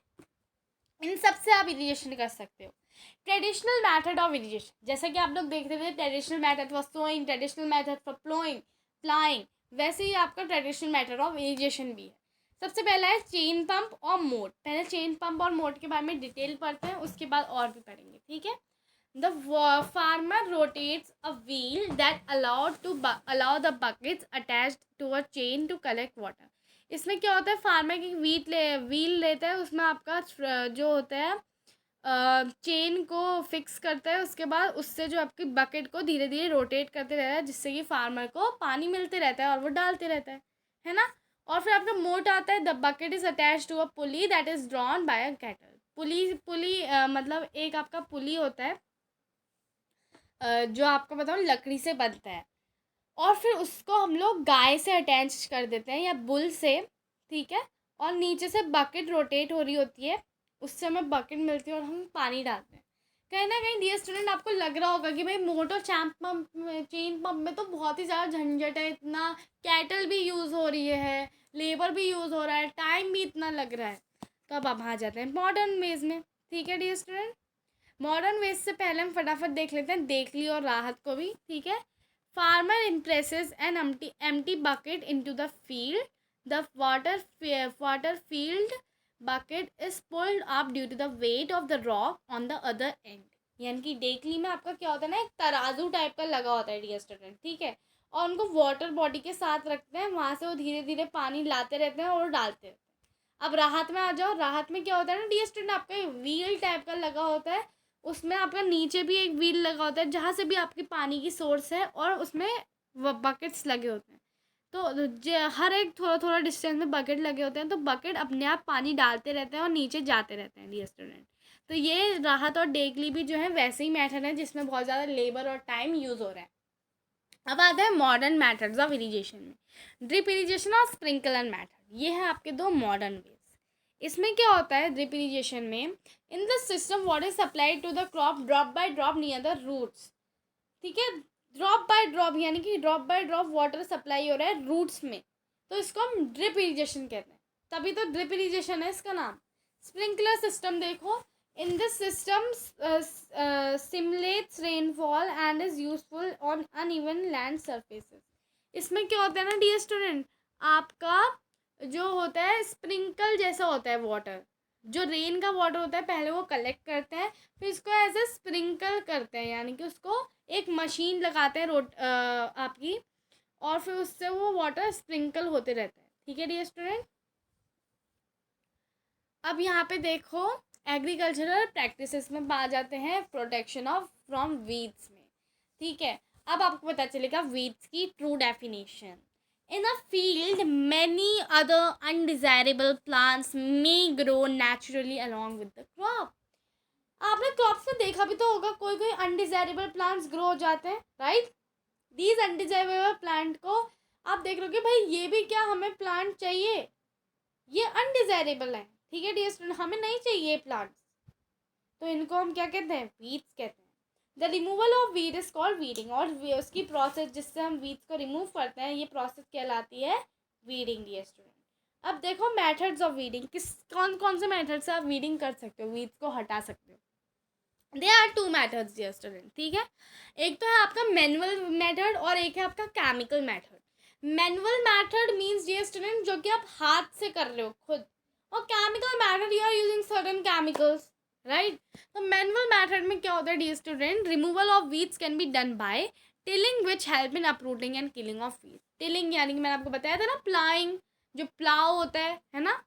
इन सब से आप इरिगेशन कर सकते हो. ट्रेडिशनल मैथड ऑफ इरिगेशन, जैसा कि आप लोग देख रहे थे, traditional method for sowing, traditional method for ploughing, वैसे ही आपका ट्रेडिशनल मेथड ऑफ इरिगेशन भी है. सबसे पहला है चेन पंप और मोड. पहले चेन पंप और मोड के बारे में डिटेल पढ़ते हैं, उसके बाद और भी पढ़ेंगे. ठीक है, the farmer rotates a wheel that allow the buckets attached to a chain to collect water. इसमें क्या होता है, फार्मर की व्हील लेता है, उसमें आपका जो होता है चेन को फिक्स करता है. उसके बाद उससे जो आपकी बकेट को धीरे धीरे रोटेट करते रहता है, जिससे कि फार्मर को पानी मिलते रहता है और वो डालते रहता है ना. और फिर आपका मोट आता है. The bucket is attach to a pulley that is drawn by a cattle. Pulley मतलब एक आपका पुली होता है जो आपको बताऊँ लकड़ी से बनता है, और फिर उसको हम लोग गाय से अटैच कर देते हैं या बुल से. ठीक है, और नीचे से बकेट रोटेट हो रही होती है, उससे हमें बकेट मिलती है और हम पानी डालते हैं. कहीं ना कहीं डियर स्टूडेंट आपको लग रहा होगा कि भाई मोटर चेन पंप में तो बहुत ही ज़्यादा झंझट है, इतना कैटल भी यूज़ हो रही है, लेबर भी यूज़ हो रहा है, टाइम भी इतना लग रहा है. तो अब आप आ जाते हैं मॉडर्न वेज में. ठीक है डियर स्टूडेंट, मॉडर्न वेज से पहले हम फटाफट देख लेते हैं देख ली और राहत को भी. ठीक है, farmer impresses an empty bucket into the field. The water filled bucket is pulled up due to the weight of the rock on the other end. यानी कि डेकली में आपका क्या होता है ना, एक तराजू टाइप का लगा होता है डियर स्टूडेंट. ठीक है, और उनको वाटर बॉडी के साथ रखते हैं, वहाँ से वो धीरे धीरे पानी लाते रहते हैं और डालते रहते हैं। अब राहत में आ जाओ। राहत में क्या होता है ना डियर स्टूडेंट, आपका एक व्हील टाइप का लगा होता है, उसमें आपका नीचे भी एक व्हील लगा होता है जहाँ से भी आपकी पानी की सोर्स है, और उसमें बकेट्स लगे होते हैं। तो हर एक थोड़ा थोड़ा डिस्टेंस में बकेट लगे होते हैं, तो बकेट अपने आप पानी डालते रहते हैं और नीचे जाते रहते हैं डियर स्टूडेंट। तो ये राहत और डेगली भी जो है वैसे ही मेथड है जिसमें बहुत ज़्यादा लेबर और टाइम यूज़ हो रहा है। अब आते हैं मॉडर्न मेथड्स ऑफ इरिगेशन में, ड्रिप इरिगेशन और स्प्रिंकलर मेथड। ये है आपके दो मॉडर्न वेज। इसमें क्या होता है ड्रिप इरिगेशन में, in the system water is supplied to the crop drop by drop near the roots. ठीक है, ड्रॉप बाय ड्रॉप यानी कि drop by drop water supply हो रहा है रूट्स में, तो इसको हम ड्रिप इरिगेशन कहते हैं, तभी तो ड्रिप इरिगेशन है इसका नाम। स्प्रिंकलर सिस्टम देखो, in this system simulates rainfall and is useful on uneven land surfaces. इसमें क्या होता है ना डियर स्टूडेंट, आपका जो होता है स्प्रिंकल जैसा होता है वाटर, जो रेन का वाटर होता है पहले वो कलेक्ट करते हैं, फिर इसको एज ए स्प्रिंकल करते हैं, यानी कि उसको एक मशीन लगाते हैं आपकी, और फिर उससे वो वाटर स्प्रिंकल होते रहता है। ठीक है डियर स्टूडेंट। अब यहाँ पे देखो एग्रीकल्चरल प्रैक्टिसेस में आ जाते हैं प्रोटेक्शन ऑफ फ्रॉम वीड्स में। ठीक है, अब आपको पता चलेगा वीड्स की true definition. In a field many other undesirable plants may grow naturally along with the crop. आपने क्रॉप्स में देखा भी तो होगा, कोई कोई अनडिजायरेबल प्लांट्स ग्रो हो जाते हैं, राइट। दीज अनडिजायरेबल प्लांट को आप देख रहे हो कि भाई ये भी क्या हमें प्लांट चाहिए, ये अनडिजायरेबल है। ठीक है डियर स्टूडेंट, हमें नहीं चाहिए प्लांट्स, तो इनको हम क्या कहते हैं, वीड्स कहते हैं। The removal of weed is called weeding, और उसकी प्रोसेस जिससे हम वीड्स को रिमूव करते हैं, ये प्रोसेस कहलाती है वीडिंग डियर स्टूडेंट। अब देखो मेथड्स ऑफ वीडिंग, किस कौन कौन से मेथड से आप वीडिंग कर सकते हो, वीड्स को हटा सकते हो। There are two methods dear student. ठीक है, एक तो है आपका मैनुअल मेथड और एक है आपका chemical method. Manual method means dear student जो कि आप हाथ से कर रहे हो खुद, और chemical method you are using certain chemicals, right. तो मैनुअल मेथड में क्या होता है dear student, removal of weeds can be done by tilling which help in uprooting and killing of weeds. Tilling यानी कि मैंने आपको बताया था ना प्लाइंग, जो प्लाव होता है ना।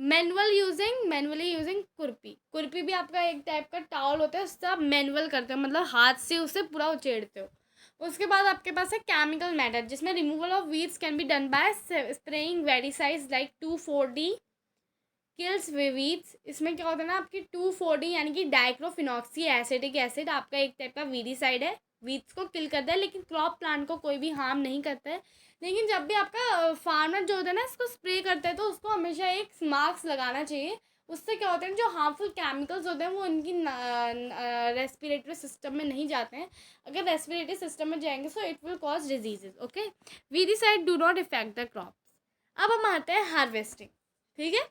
मैनुअली यूजिंग खुरपी। खुरपी भी आपका एक टाइप का टावल होता है, उससे आप मैनुअल करते हो, मतलब हाथ से उसे पूरा उचेड़ते हो। उसके बाद आपके पास है केमिकल मेथड, जिसमें removal of weeds can be done by spraying weedicides like 2,4-D kills weeds. इसमें क्या होता है ना, आपकी 2,4-D यानी कि डाइक्लोफिनॉक्सी एसिटिक एसिड आपका एक टाइप का वीडीसाइड है, वीड्स को किल करता है, लेकिन क्रॉप प्लांट को कोई भी हार्म नहीं करता है। लेकिन जब भी आपका फार्मर जो होता है ना इसको स्प्रे करता है, तो उसको हमेशा एक मास्क लगाना चाहिए। उससे क्या होता है, जो हार्मफुल केमिकल्स होते हैं वो इनकी रेस्पिरेटरी सिस्टम में नहीं जाते हैं। अगर रेस्पिरेटरी सिस्टम में जाएंगे so it will cause diseases. Okay, weedicide do not effect the crop. अब हम आते हैं हार्वेस्टिंग। ठीक है,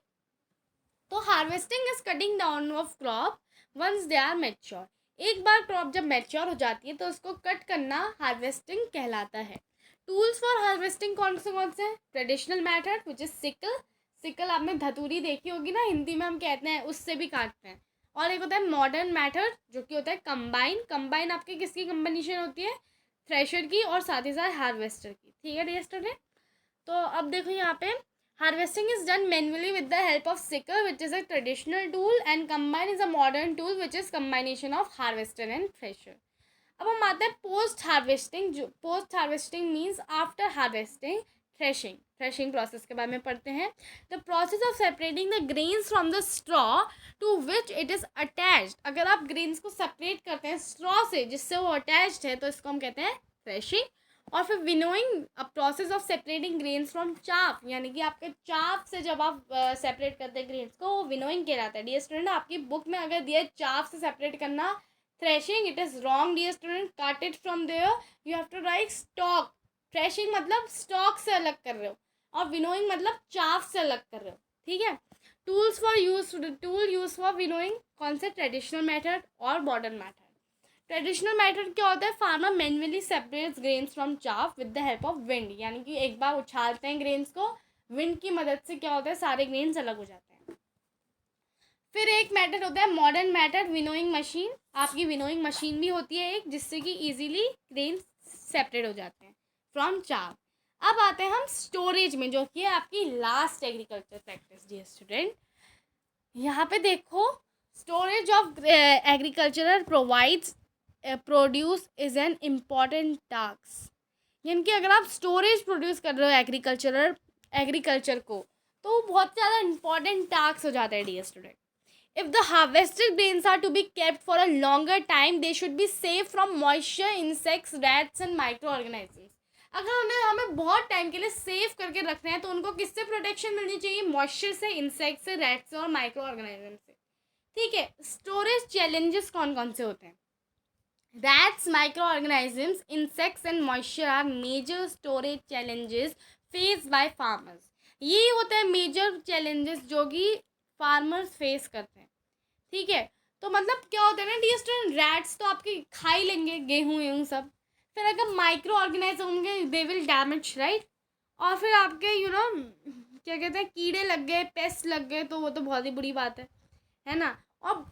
तो harvesting is cutting down of crop once they are mature. एक बार क्रॉप जब मैच्योर हो जाती है तो उसको कट करना हार्वेस्टिंग कहलाता है। टूल्स फॉर हार्वेस्टिंग कौन से हैं, traditional method which is sickle. Sickle आपने धतूरी देखी होगी ना, हिंदी में हम कहते हैं, उससे भी काटते हैं। और एक होता है मॉडर्न मेथड जो कि होता है कंबाइन। कंबाइन आपके किसकी कम्बिनेशन होती है, थ्रेशर की और साथ ही साथ हार्वेस्टर की। ठीक है डियर स्टूडेंट, तो अब देखो यहाँ पे harvesting is done manually with the help of sickle, which is a traditional tool, and combine is a modern tool which is combination of harvester and thresher. अब हम आते हैं पोस्ट हार्वेस्टिंग। जो post harvesting means after harvesting threshing. Threshing process के बारे में पढ़ते हैं। The process of separating the grains from the straw to which it is attached. अगर आप ग्रेन्स को सेपरेट करते हैं स्ट्रॉ से जिससे वो अटैच्ड है, तो इसको हम कहते हैं थ्रेशिंग। और फिर winnowing, a process of separating grains from chaff, यानी कि आपके चाफ से जब आप सेपरेट करते हैं ग्रेन्स को, वो विनोइंग कहलाता है। डियर स्टूडेंट, आपकी बुक में अगर दिया है चाफ से सेपरेट करना threshing, it is wrong dear student, cut it from there, you have to write stalk। threshing मतलब स्टॉक से अलग कर रहे हो, और विनोइंग मतलब चाफ से अलग कर रहे हो। ठीक है, tools for use for winnowing कौन से, ट्रेडिशनल मेथड और मॉडर्न मेथड। ट्रेडिशनल मेथड क्या होता है, farmer manually separates grains from chaff with the help of wind, यानी कि एक बार उछालते हैं ग्रेन्स को, विंड की मदद से क्या होता है सारे ग्रेन्स अलग हो जाते हैं। फिर एक मेथड होता है मॉडर्न मेथड, विनोइंग मशीन। आपकी विनोइंग मशीन भी होती है एक, जिससे कि इजीली ग्रेन्स सेपरेट हो जाते हैं। From charm. अब आते हैं हम स्टोरेज में, जो कि है आपकी last agriculture practice dear student. यहाँ पे देखो, storage of agricultural provides produce is an important task. यानी कि अगर आप स्टोरेज प्रोड्यूस कर रहे हो एग्रीकल्चर को, तो वो बहुत ज़्यादा इंपॉर्टेंट टास्क हो जाता है dear student. If the harvested grains are to be kept for a longer time, they should be safe from moisture, insects, rats and micro organisms. अगर उन्हें हमें बहुत टाइम के लिए सेफ करके रखना है, तो उनको किससे प्रोटेक्शन मिलनी चाहिए? मॉइस्चर से, इंसेक्ट से, रैट्स से और माइक्रो ऑर्गेनाइजम से। ठीक है, स्टोरेज चैलेंजेस कौन कौन से होते हैं? Rats, microorganisms, insects and moisture are major storage challenges faced by farmers. यही होते हैं मेजर चैलेंजेस जो कि फार्मर्स फेस करते हैं। ठीक है, तो मतलब क्या होता है ना डियर स्टूडेंट, रैट्स तो आपके खा ही लेंगे गेहूँ सब। फिर अगर माइक्रो ऑर्गेनाइजम होंगे, दे विल डैमेज, राइट। और फिर आपके क्या कहते हैं, कीड़े लग गए, पेस्ट लग गए, तो वो तो बहुत ही बुरी बात है ना। और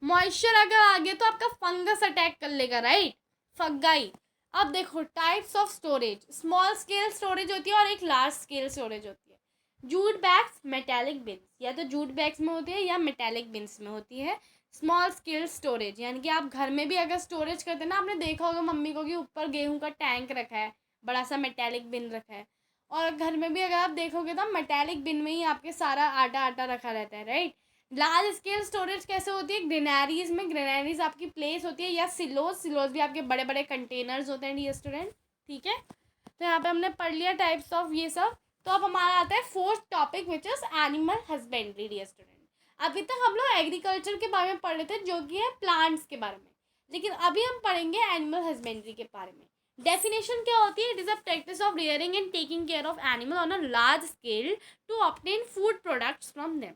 मॉइस्चर अगर आ गया तो आपका फंगस अटैक कर लेगा, राइट, फंगाई। अब देखो types of storage, small scale storage होती है और एक लार्ज स्केल स्टोरेज होती है। जूट बैग्स, मेटालिक बिन्स, या तो जूट बैग्स में होती है या मेटालिक बिन्स में होती है। स्मॉल स्केल स्टोरेज यानी कि आप घर में भी अगर स्टोरेज करते हैं ना, आपने देखा होगा मम्मी को कि ऊपर गेहूं का टैंक रखा है, बड़ा सा मेटालिक बिन रखा है। और घर में भी अगर आप देखोगे तो मेटालिक बिन में ही आपके सारा आटा आटा रखा रहता है, राइट। लार्ज स्केल स्टोरेज कैसे होती है? ग्रेनरीज में, ग्रेनरीज आपकी प्लेस होती है, या सिलोज भी आपके बड़े बड़े कंटेनर्स होते हैं डियर स्टूडेंट। ठीक है, तो यहाँ पे हमने पढ़ लिया टाइप्स ऑफ ये सब। तो अब हमारा आता है fourth topic which is animal husbandry dear student. अभी तक हम लोग एग्रीकल्चर के बारे में पढ़ रहे थे, जो कि है प्लांट्स के बारे में, लेकिन अभी हम पढ़ेंगे एनिमल हस्बेंड्री के बारे में। डेफिनेशन क्या होती है? It is a practice of rearing and taking care of animal on a large scale to obtain food products from them.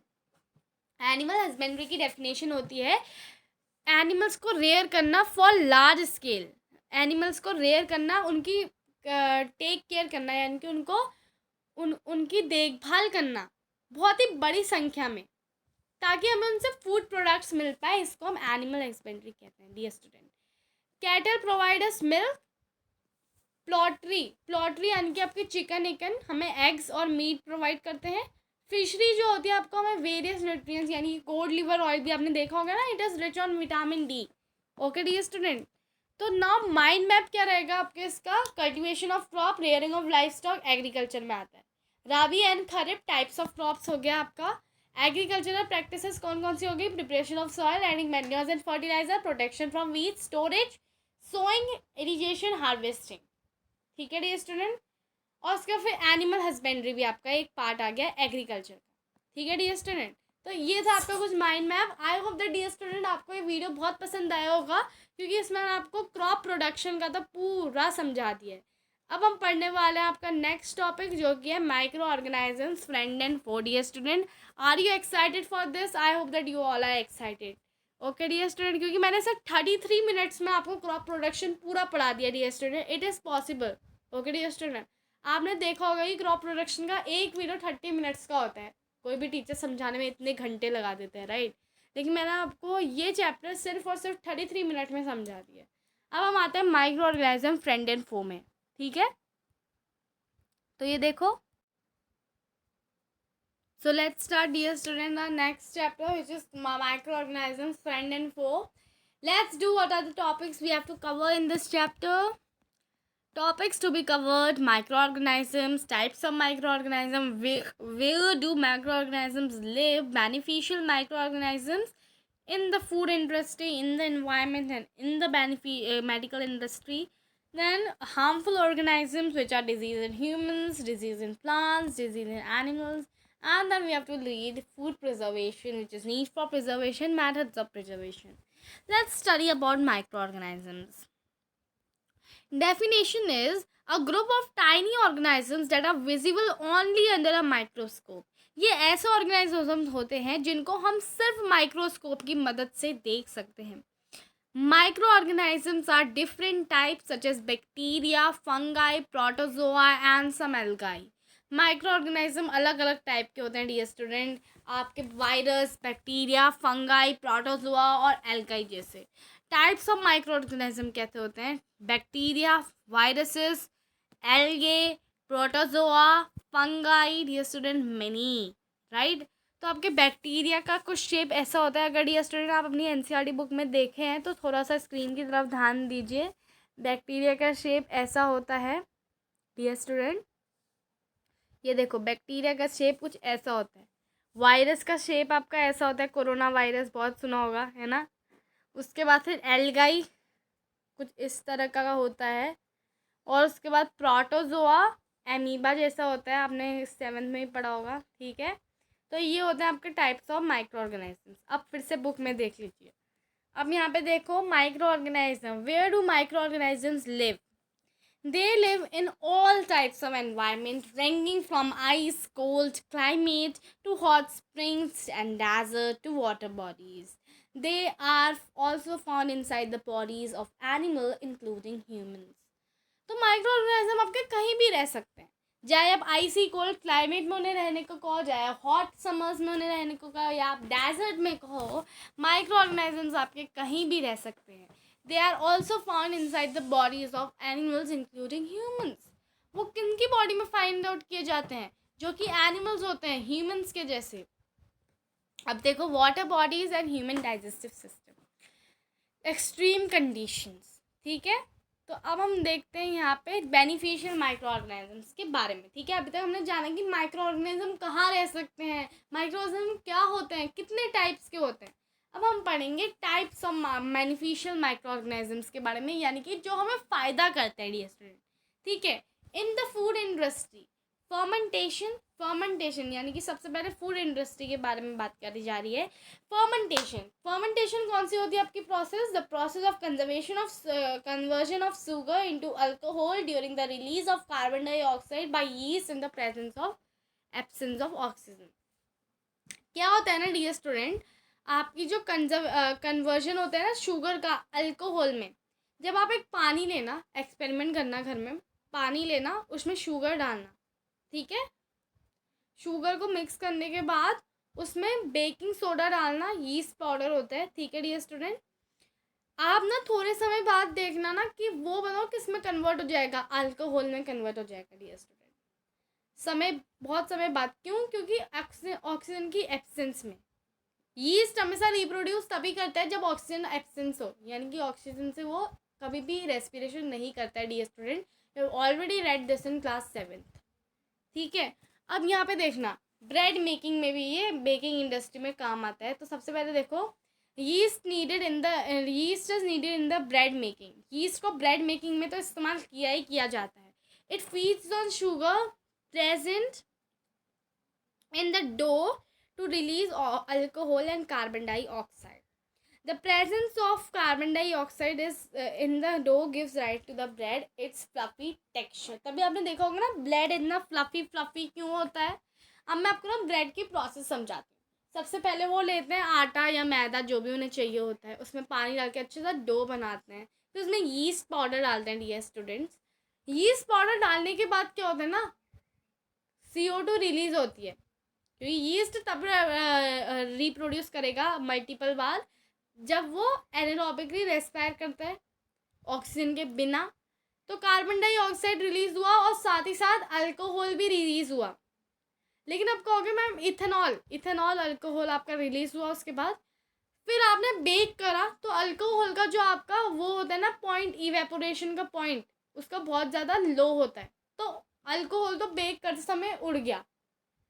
Animal husbandry की डेफिनेशन होती है एनिमल्स को रेयर करना फॉर लार्ज स्केल। एनिमल्स को रेयर करना, उनकी टेक केयर करना, यानी कि उनकी देखभाल करना बहुत ही बड़ी संख्या में, ताकि हमें उनसे फूड प्रोडक्ट्स मिल पाए। इसको हम एनिमल हस्बेंड्री कहते हैं dear student. Cattle provide us milk. Poultry यानी कि आपके चिकन इकन हमें एग्स और मीट प्रोवाइड करते हैं। फिशरी जो होती है आपको हमें वेरियस न्यूट्रिएंट्स, यानी कि कोड लिवर ऑयल भी आपने देखा होगा ना, it is rich on vitamin D. Okay dear student, तो नाउ माइंड मैप क्या रहेगा आपके इसका? Cultivation of crop, rearing of life stock, agriculture में आता है। Rabi and kharif types of crops हो गया आपका। एग्रीकल्चरल प्रैक्टिसेस कौन कौन सी होगी? Preparation of soil, adding manures and fertilizer, protection from weed, storage, sowing, irrigation, harvesting. ठीक है डियर स्टूडेंट, और उसका फिर एनिमल हस्बेंड्री भी आपका एक पार्ट आ गया एग्रीकल्चर का। ठीक है डियर स्टूडेंट, तो ये था आपका कुछ mind map. I hope that dear student आपको ये वीडियो बहुत पसंद आया होगा, क्योंकि इसमें आपको क्रॉप प्रोडक्शन का तो पूरा समझा दिया है। अब हम पढ़ने वाले हैं आपका नेक्स्ट टॉपिक, जो कि है micro organisms friend and foe. Dear student, are you excited for this? I hope that you all are excited. Okay dear student, क्योंकि मैंने सिर्फ 33 मिनट्स में आपको क्रॉप प्रोडक्शन पूरा पढ़ा दिया dear student. It is possible. Okay dear student, आपने देखा होगा कि क्रॉप प्रोडक्शन का एक वीडियो 30 मिनट्स का होता है। कोई भी टीचर समझाने में इतने घंटे लगा देते हैं, राइट, लेकिन मैंने आपको ये चैप्टर सिर्फ और सिर्फ 33 मिनट में समझा दिया। अब हम आते हैं माइक्रो ऑर्गेनाइजम फ्रेंड एंड फो में। ठीक है, तो ये देखो, so let's start dear student the next chapter, which is microorganisms friend and foe. Let's do what are the topics we have to cover in this chapter. Topics to be covered: microorganisms, types of microorganisms, where do microorganisms live, beneficial microorganisms in the food industry, in the environment, and in the medical industry. Then harmful organisms, which are disease in humans, disease in plants, disease in animals. And then we have to read food preservation, which is need for preservation, methods of preservation. Let's study about microorganisms. Definition is a group of tiny organisms that are visible only under a microscope. ये ऐसे ऑर्गेनाइज्म होते हैं जिनको हम सिर्फ माइक्रोस्कोप की मदद से देख सकते हैं। Micro organisms are different types such as bacteria, fungi, protozoa and some algae. Micro organism अलग अलग टाइप के होते हैं डियर स्टूडेंट, आपके वायरस, बैक्टीरिया, फंगाई, प्रोटोजोआ और एल्गाई जैसे। टाइप्स ऑफ माइक्रो ऑर्गेनिज्म कैसे होते हैं? Bacteria, viruses, algae, protozoa, fungi, dear student many, right. तो आपके बैक्टीरिया का कुछ शेप ऐसा होता है, अगर डियर स्टूडेंट आप अपनी एनसीईआरटी बुक में देखे हैं तो थोड़ा सा स्क्रीन की तरफ ध्यान दीजिए। बैक्टीरिया का शेप ऐसा होता है डियर स्टूडेंट, ये देखो बैक्टीरिया का शेप कुछ ऐसा होता है। वायरस का शेप आपका ऐसा होता है, कोरोना वायरस बहुत सुना होगा, है ना। उसके बाद फिर एल्गाई कुछ इस तरह का होता है, और उसके बाद प्रोटोजोआ एमीबा जैसा होता है, आपने 7th में ही पढ़ा होगा, ठीक है। तो ये होते हैं आपके टाइप्स ऑफ माइक्रो ऑर्गेनाइजम्स। अब फिर से बुक में देख लीजिए। अब यहाँ पे देखो micro organism, where do micro organisms live? They live in all types of environment, ranging from ice cold climate to hot springs and desert to water bodies. They are also found inside the bodies of animals, including humans. तो माइक्रो ऑर्गेनिज्म आपके कहीं भी रह सकते हैं, चाहे आप आइसी कोल्ड क्लाइमेट में उन्हें रहने को कहो, चाहे हॉट समर्स में उन्हें रहने को कहो, या आप डेजर्ट में कहो, माइक्रो ऑर्गेनिजम्स आपके कहीं भी रह सकते हैं। They are also found inside the bodies of animals including humans. वो किन की बॉडी में फाइंड आउट किए जाते हैं? जो कि एनिमल्स होते हैं, ह्यूमन्स के जैसे। अब देखो water bodies and human digestive system, extreme conditions, ठीक है। तो अब हम देखते हैं यहाँ पे बेनिफिशियल माइक्रो ऑर्गेनिजम्स के बारे में, ठीक है। अभी तक हमने जाना कि माइक्रो ऑर्गेनिज्म कहाँ रह सकते हैं, माइक्रो ऑर्गेनिज्म क्या होते हैं, कितने टाइप्स के होते हैं। अब हम पढ़ेंगे types of beneficial micro organisms के बारे में, यानी कि जो हमें फ़ायदा करते हैं डियर स्टूडेंट, ठीक है। In the food industry, fermentation यानी कि सबसे पहले फूड इंडस्ट्री के बारे में बात करी जा रही है। फर्मेंटेशन कौन सी होती है आपकी process? The process of conversion of sugar into alcohol during the release of carbon dioxide by yeast in the presence of absence of oxygen. क्या होता है ना डियर स्टूडेंट, आपकी जो कन्वर्जन होता है ना शुगर का अल्कोहल में, जब आप एक पानी लेना, एक्सपेरिमेंट करना घर में, पानी लेना, उसमें शुगर डालना, ठीक है। शुगर को मिक्स करने के बाद उसमें बेकिंग सोडा डालना, यीस्ट पाउडर होता है, ठीक है डियर स्टूडेंट। आप ना थोड़े समय बाद देखना ना कि वो बताओ किस में कन्वर्ट हो जाएगा, अल्कोहल में कन्वर्ट हो जाएगा डियर स्टूडेंट, बहुत समय बाद। क्यों? क्योंकि ऑक्सीजन की एब्सेंस में। यीस्ट हमेशा रिप्रोड्यूस तभी करता है जब ऑक्सीजन एब्सेंस हो, यानी कि ऑक्सीजन से वो कभी भी रेस्पिरेशन नहीं करता है dear student. You already read this in class 7th, ठीक है। अब यहाँ पे देखना ब्रेड मेकिंग में भी ये बेकिंग इंडस्ट्री में काम आता है। तो सबसे पहले देखो yeast is needed in the bread making. Yeast को ब्रेड मेकिंग में तो इस्तेमाल किया ही किया जाता है। It feeds on sugar present in the dough to release alcohol and carbon dioxide. The presence of carbon dioxide is in the dough gives rise to the bread its fluffy texture. तभी आपने देखा होगा ना ब्रेड इतना फ्लफी क्यों होता है। अब मैं आपको ना ब्रेड की प्रोसेस समझाती हूँ। सबसे पहले वो लेते हैं आटा या मैदा, जो भी उन्हें चाहिए होता है, उसमें पानी डाल के अच्छे से डो बनाते हैं, फिर उसमें यीस्ट पाउडर डालते हैं डियर स्टूडेंट्स। यीस्ट पाउडर डालने के बाद क्या होता है ना, CO2 रिलीज होती है, क्योंकि यीस्ट तब रिप्रोड्यूस करेगा मल्टीपल बार जब वो एनारोबिकली रेस्पायर करता है ऑक्सीजन के बिना। तो कार्बन डाइऑक्साइड रिलीज हुआ और साथ ही साथ अल्कोहल भी रिलीज हुआ। लेकिन अब कहोगे मैम इथेनॉल अल्कोहल आपका रिलीज हुआ, उसके बाद फिर आपने बेक करा तो अल्कोहल का जो आपका वो होता है ना पॉइंट, इवेपोरेशन का पॉइंट उसका बहुत ज़्यादा लो होता है। तो अल्कोहल तो बेक करते समय उड़ गया,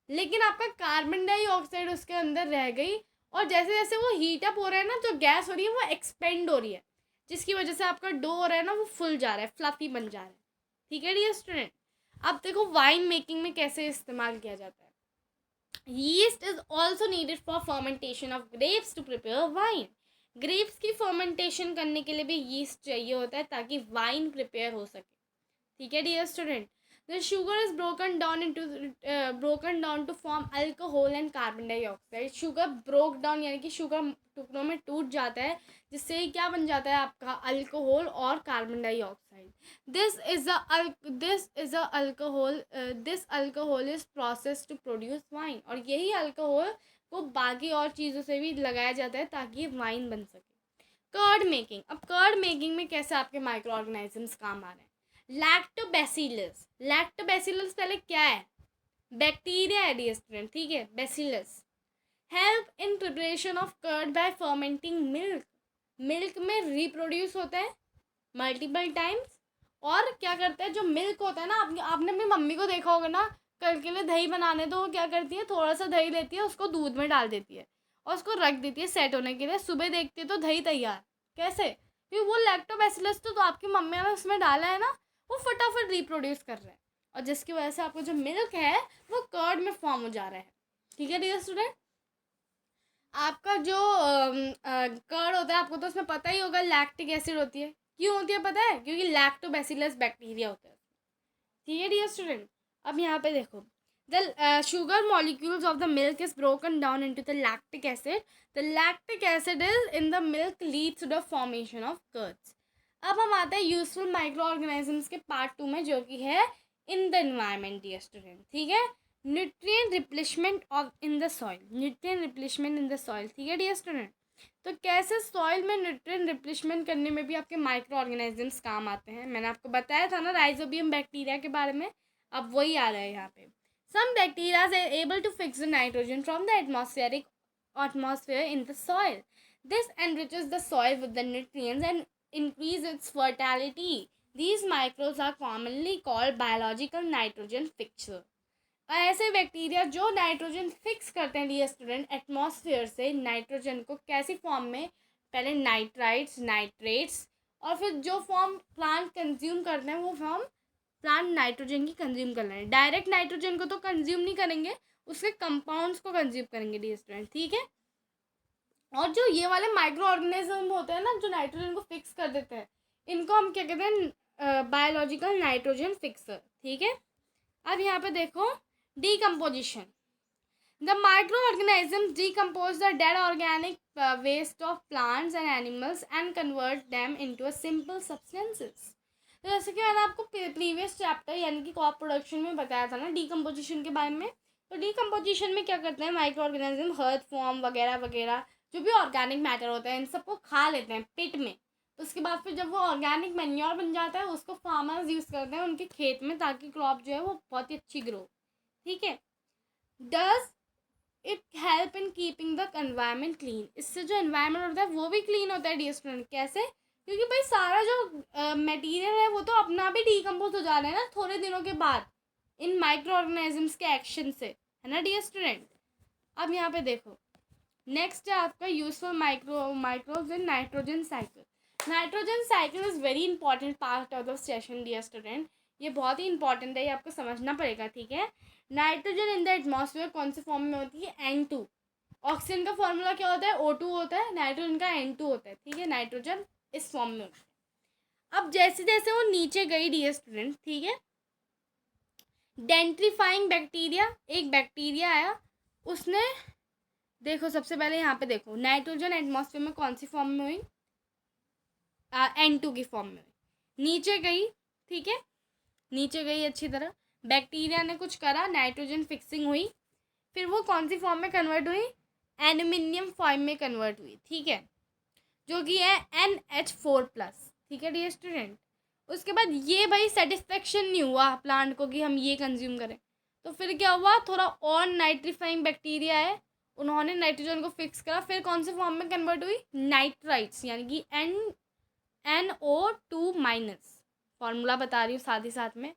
लेकिन आपका कार्बन डाइऑक्साइड उसके अंदर रह गई, और जैसे जैसे वो हीट अप हो रहा है ना, जो गैस हो रही है वो एक्सपेंड हो रही है, जिसकी वजह से आपका डो हो रहा है ना वो फुल जा रहा है, फ्लफी बन जा रहा है, ठीक है डियर स्टूडेंट। अब देखो वाइन मेकिंग में कैसे इस्तेमाल किया जाता है। Yeast is also needed for fermentation of grapes to prepare wine. Grapes की फर्मेंटेशन करने के लिए भी यीस्ट चाहिए होता है ताकि वाइन प्रिपेयर हो सके, ठीक है dear student. The sugar is broken down to form alcohol and carbon dioxide. Sugar broke down यानी कि शुगर टुकड़ों में टूट जाता है, जिससे ही क्या बन जाता है आपका अल्कोहल और carbon dioxide. This alcohol is processed to produce wine. और यही अल्कोहल को बाकी और चीज़ों से भी लगाया जाता है ताकि वाइन बन सके। कर्ड मेकिंग, अब कर्ड मेकिंग में कैसे आपके माइक्रो ऑर्गेनिजम्स काम आ रहे हैं। लैक्टोबैसिलस, लैक्टोबैसिलस पहले क्या है, बैक्टीरिया है डियर स्टूडेंट, ठीक है, bacillus help in preparation of curd by fermenting milk, milk में रिप्रोड्यूस होता है मल्टीपल टाइम्स, और क्या करता है, जो मिल्क होता है ना, आपने अपनी मम्मी को देखा होगा ना, कल के लिए दही बनाने, तो वो क्या करती है, थोड़ा सा दही लेती है, उसको दूध में डाल देती है और उसको रख देती है सेट होने के लिए, सुबह देखती है तो दही तैयार। कैसे, क्योंकि वो लैक्टोबैसिलस तो आपकी मम्मी ने उसमें डाला है ना, वो फटाफट रिप्रोड्यूस कर रहा है, और जिसकी वजह से आपको जो मिल्क है वो कर्ड में फॉर्म हो जा रहा है। ठीक है डियर स्टूडेंट, आपका जो कर्ड होता है, आपको तो उसमें पता ही होगा लैक्टिक एसिड होती है, क्यों होती है पता है, क्योंकि लैक्टोबैसिलस बैक्टीरिया होता है। ठीक है डियर स्टूडेंट, अब यहाँ पे देखो, the sugar molecules of the milk is broken down into the lactic acid. The lactic acid is in the milk leads to the formation of curds. अब हम आते हैं यूजफुल माइक्रो ऑर्गेनिजम्स के पार्ट 2 में, जो कि है in the environment dear student. ठीक है, nutrient replacement of in the soil, nutrient replacement in the soil. ठीक है डियर स्टूडेंट, तो कैसे सॉइल में न्यूट्रिएंट रिप्लेसमेंट करने में भी आपके माइक्रो ऑर्गेनिजम्स काम आते हैं, मैंने आपको बताया था ना राइजोबियम बैक्टीरिया के बारे में, अब वही आ रहा है यहाँ पे। Some bacteria are able to fix the nitrogen from the atmosphere in the soil. This enriches the soil with the nutrients and increase its fertility. These microbes are commonly called biological nitrogen fixer. ऐसे बैक्टीरिया जो नाइट्रोजन फिक्स करते हैं डियर स्टूडेंट एटमॉस्फेयर से नाइट्रोजन को, कैसी फॉर्म में, पहले नाइट्राइट्स, नाइट्रेट्स, और फिर जो फॉर्म प्लांट कंज्यूम करते हैं वो फॉर्म प्लांट नाइट्रोजन की कंज्यूम कर रहे हैं। डायरेक्ट नाइट्रोजन को तो कंज्यूम नहीं करेंगे, उसके कंपाउंड्स को कंज्यूम करेंगे डियर स्टूडेंट। ठीक है, और जो ये वाले माइक्रो ऑर्गेनिज्म होते हैं ना, जो नाइट्रोजन को फिक्स कर देते हैं, इनको हम क्या कहते हैं, बायोलॉजिकल नाइट्रोजन फिक्सर। ठीक है, अब यहाँ पे देखो decomposition. The microorganisms decompose the dead organic waste of plants and animals and convert them into a simple substances. तो जैसे कि मैंने आपको प्रीवियस चैप्टर यानी कि क्रॉप प्रोडक्शन में बताया था ना डीकम्पोजिशन के बारे में, तो डीकम्पोजिशन में क्या करते हैं माइक्रो ऑर्गेनिज्म, हर्थ फॉर्म वगैरह वगैरह जो भी ऑर्गेनिक मैटर होता है इन सबको खा लेते हैं पिट में। उसके बाद फिर जब वो ऑर्गेनिक मैन्योर बन जाता है उसको फार्मर्स यूज़ करते हैं उनके खेत में, ताकि क्रॉप जो है वो बहुत ही अच्छी ग्रो। ठीक है, does it help in keeping the environment clean, इससे जो एनवायरनमेंट होता है वो भी क्लीन होता है डियर स्टूडेंट। कैसे, क्योंकि भाई सारा जो मटेरियल है वो तो अपना भी डिकम्पोज हो जा रहा है ना थोड़े दिनों के बाद इन माइक्रो ऑर्गेनिजम्स के एक्शन से, है ना डियर स्टूडेंट। अब यहाँ पे देखो नेक्स्ट है आपका useful microbes in nitrogen cycle. Nitrogen cycle is very important part of the session dear student, ये बहुत ही इंपॉर्टेंट है, ये आपको समझना पड़ेगा। ठीक है, नाइट्रोजन इन द एटमॉस्फेयर कौन से फॉर्म में होती है, N2। ऑक्सीजन का फॉर्मूला क्या होता है, O2 होता है, नाइट्रोजन का N2 होता है। ठीक है, नाइट्रोजन इस फॉर्म में होता है। अब जैसे जैसे वो नीचे गई डियर स्टूडेंट, ठीक है, डेंट्रीफाइंग बैक्टीरिया, एक बैक्टीरिया आया, उसने देखो सबसे पहले यहाँ पे देखो नाइट्रोजन एटमॉस्फेयर में कौन सी फॉर्म में हुई, N2 की फॉर्म में हुई, नीचे गई। ठीक है, नीचे गई अच्छी तरह, बैक्टीरिया ने कुछ करा, नाइट्रोजन फिक्सिंग हुई, फिर वो कौन सी फॉर्म में कन्वर्ट हुई, एल्यूमिनियम फॉर्म में कन्वर्ट हुई। ठीक है, जो कि है NH4+। ठीक है डियर स्टूडेंट, उसके बाद ये भाई सेटिस्फेक्शन नहीं हुआ प्लांट को कि हम ये कंज्यूम करें, तो फिर क्या हुआ, थोड़ा और नाइट्रीफाइंग बैक्टीरिया है, उन्होंने नाइट्रोजन को फिक्स करा, फिर कौन से फॉर्म में कन्वर्ट हुई, नाइट्राइट्स, यानी कि NO2-, फॉर्मूला बता रही हूँ साथ ही साथ में।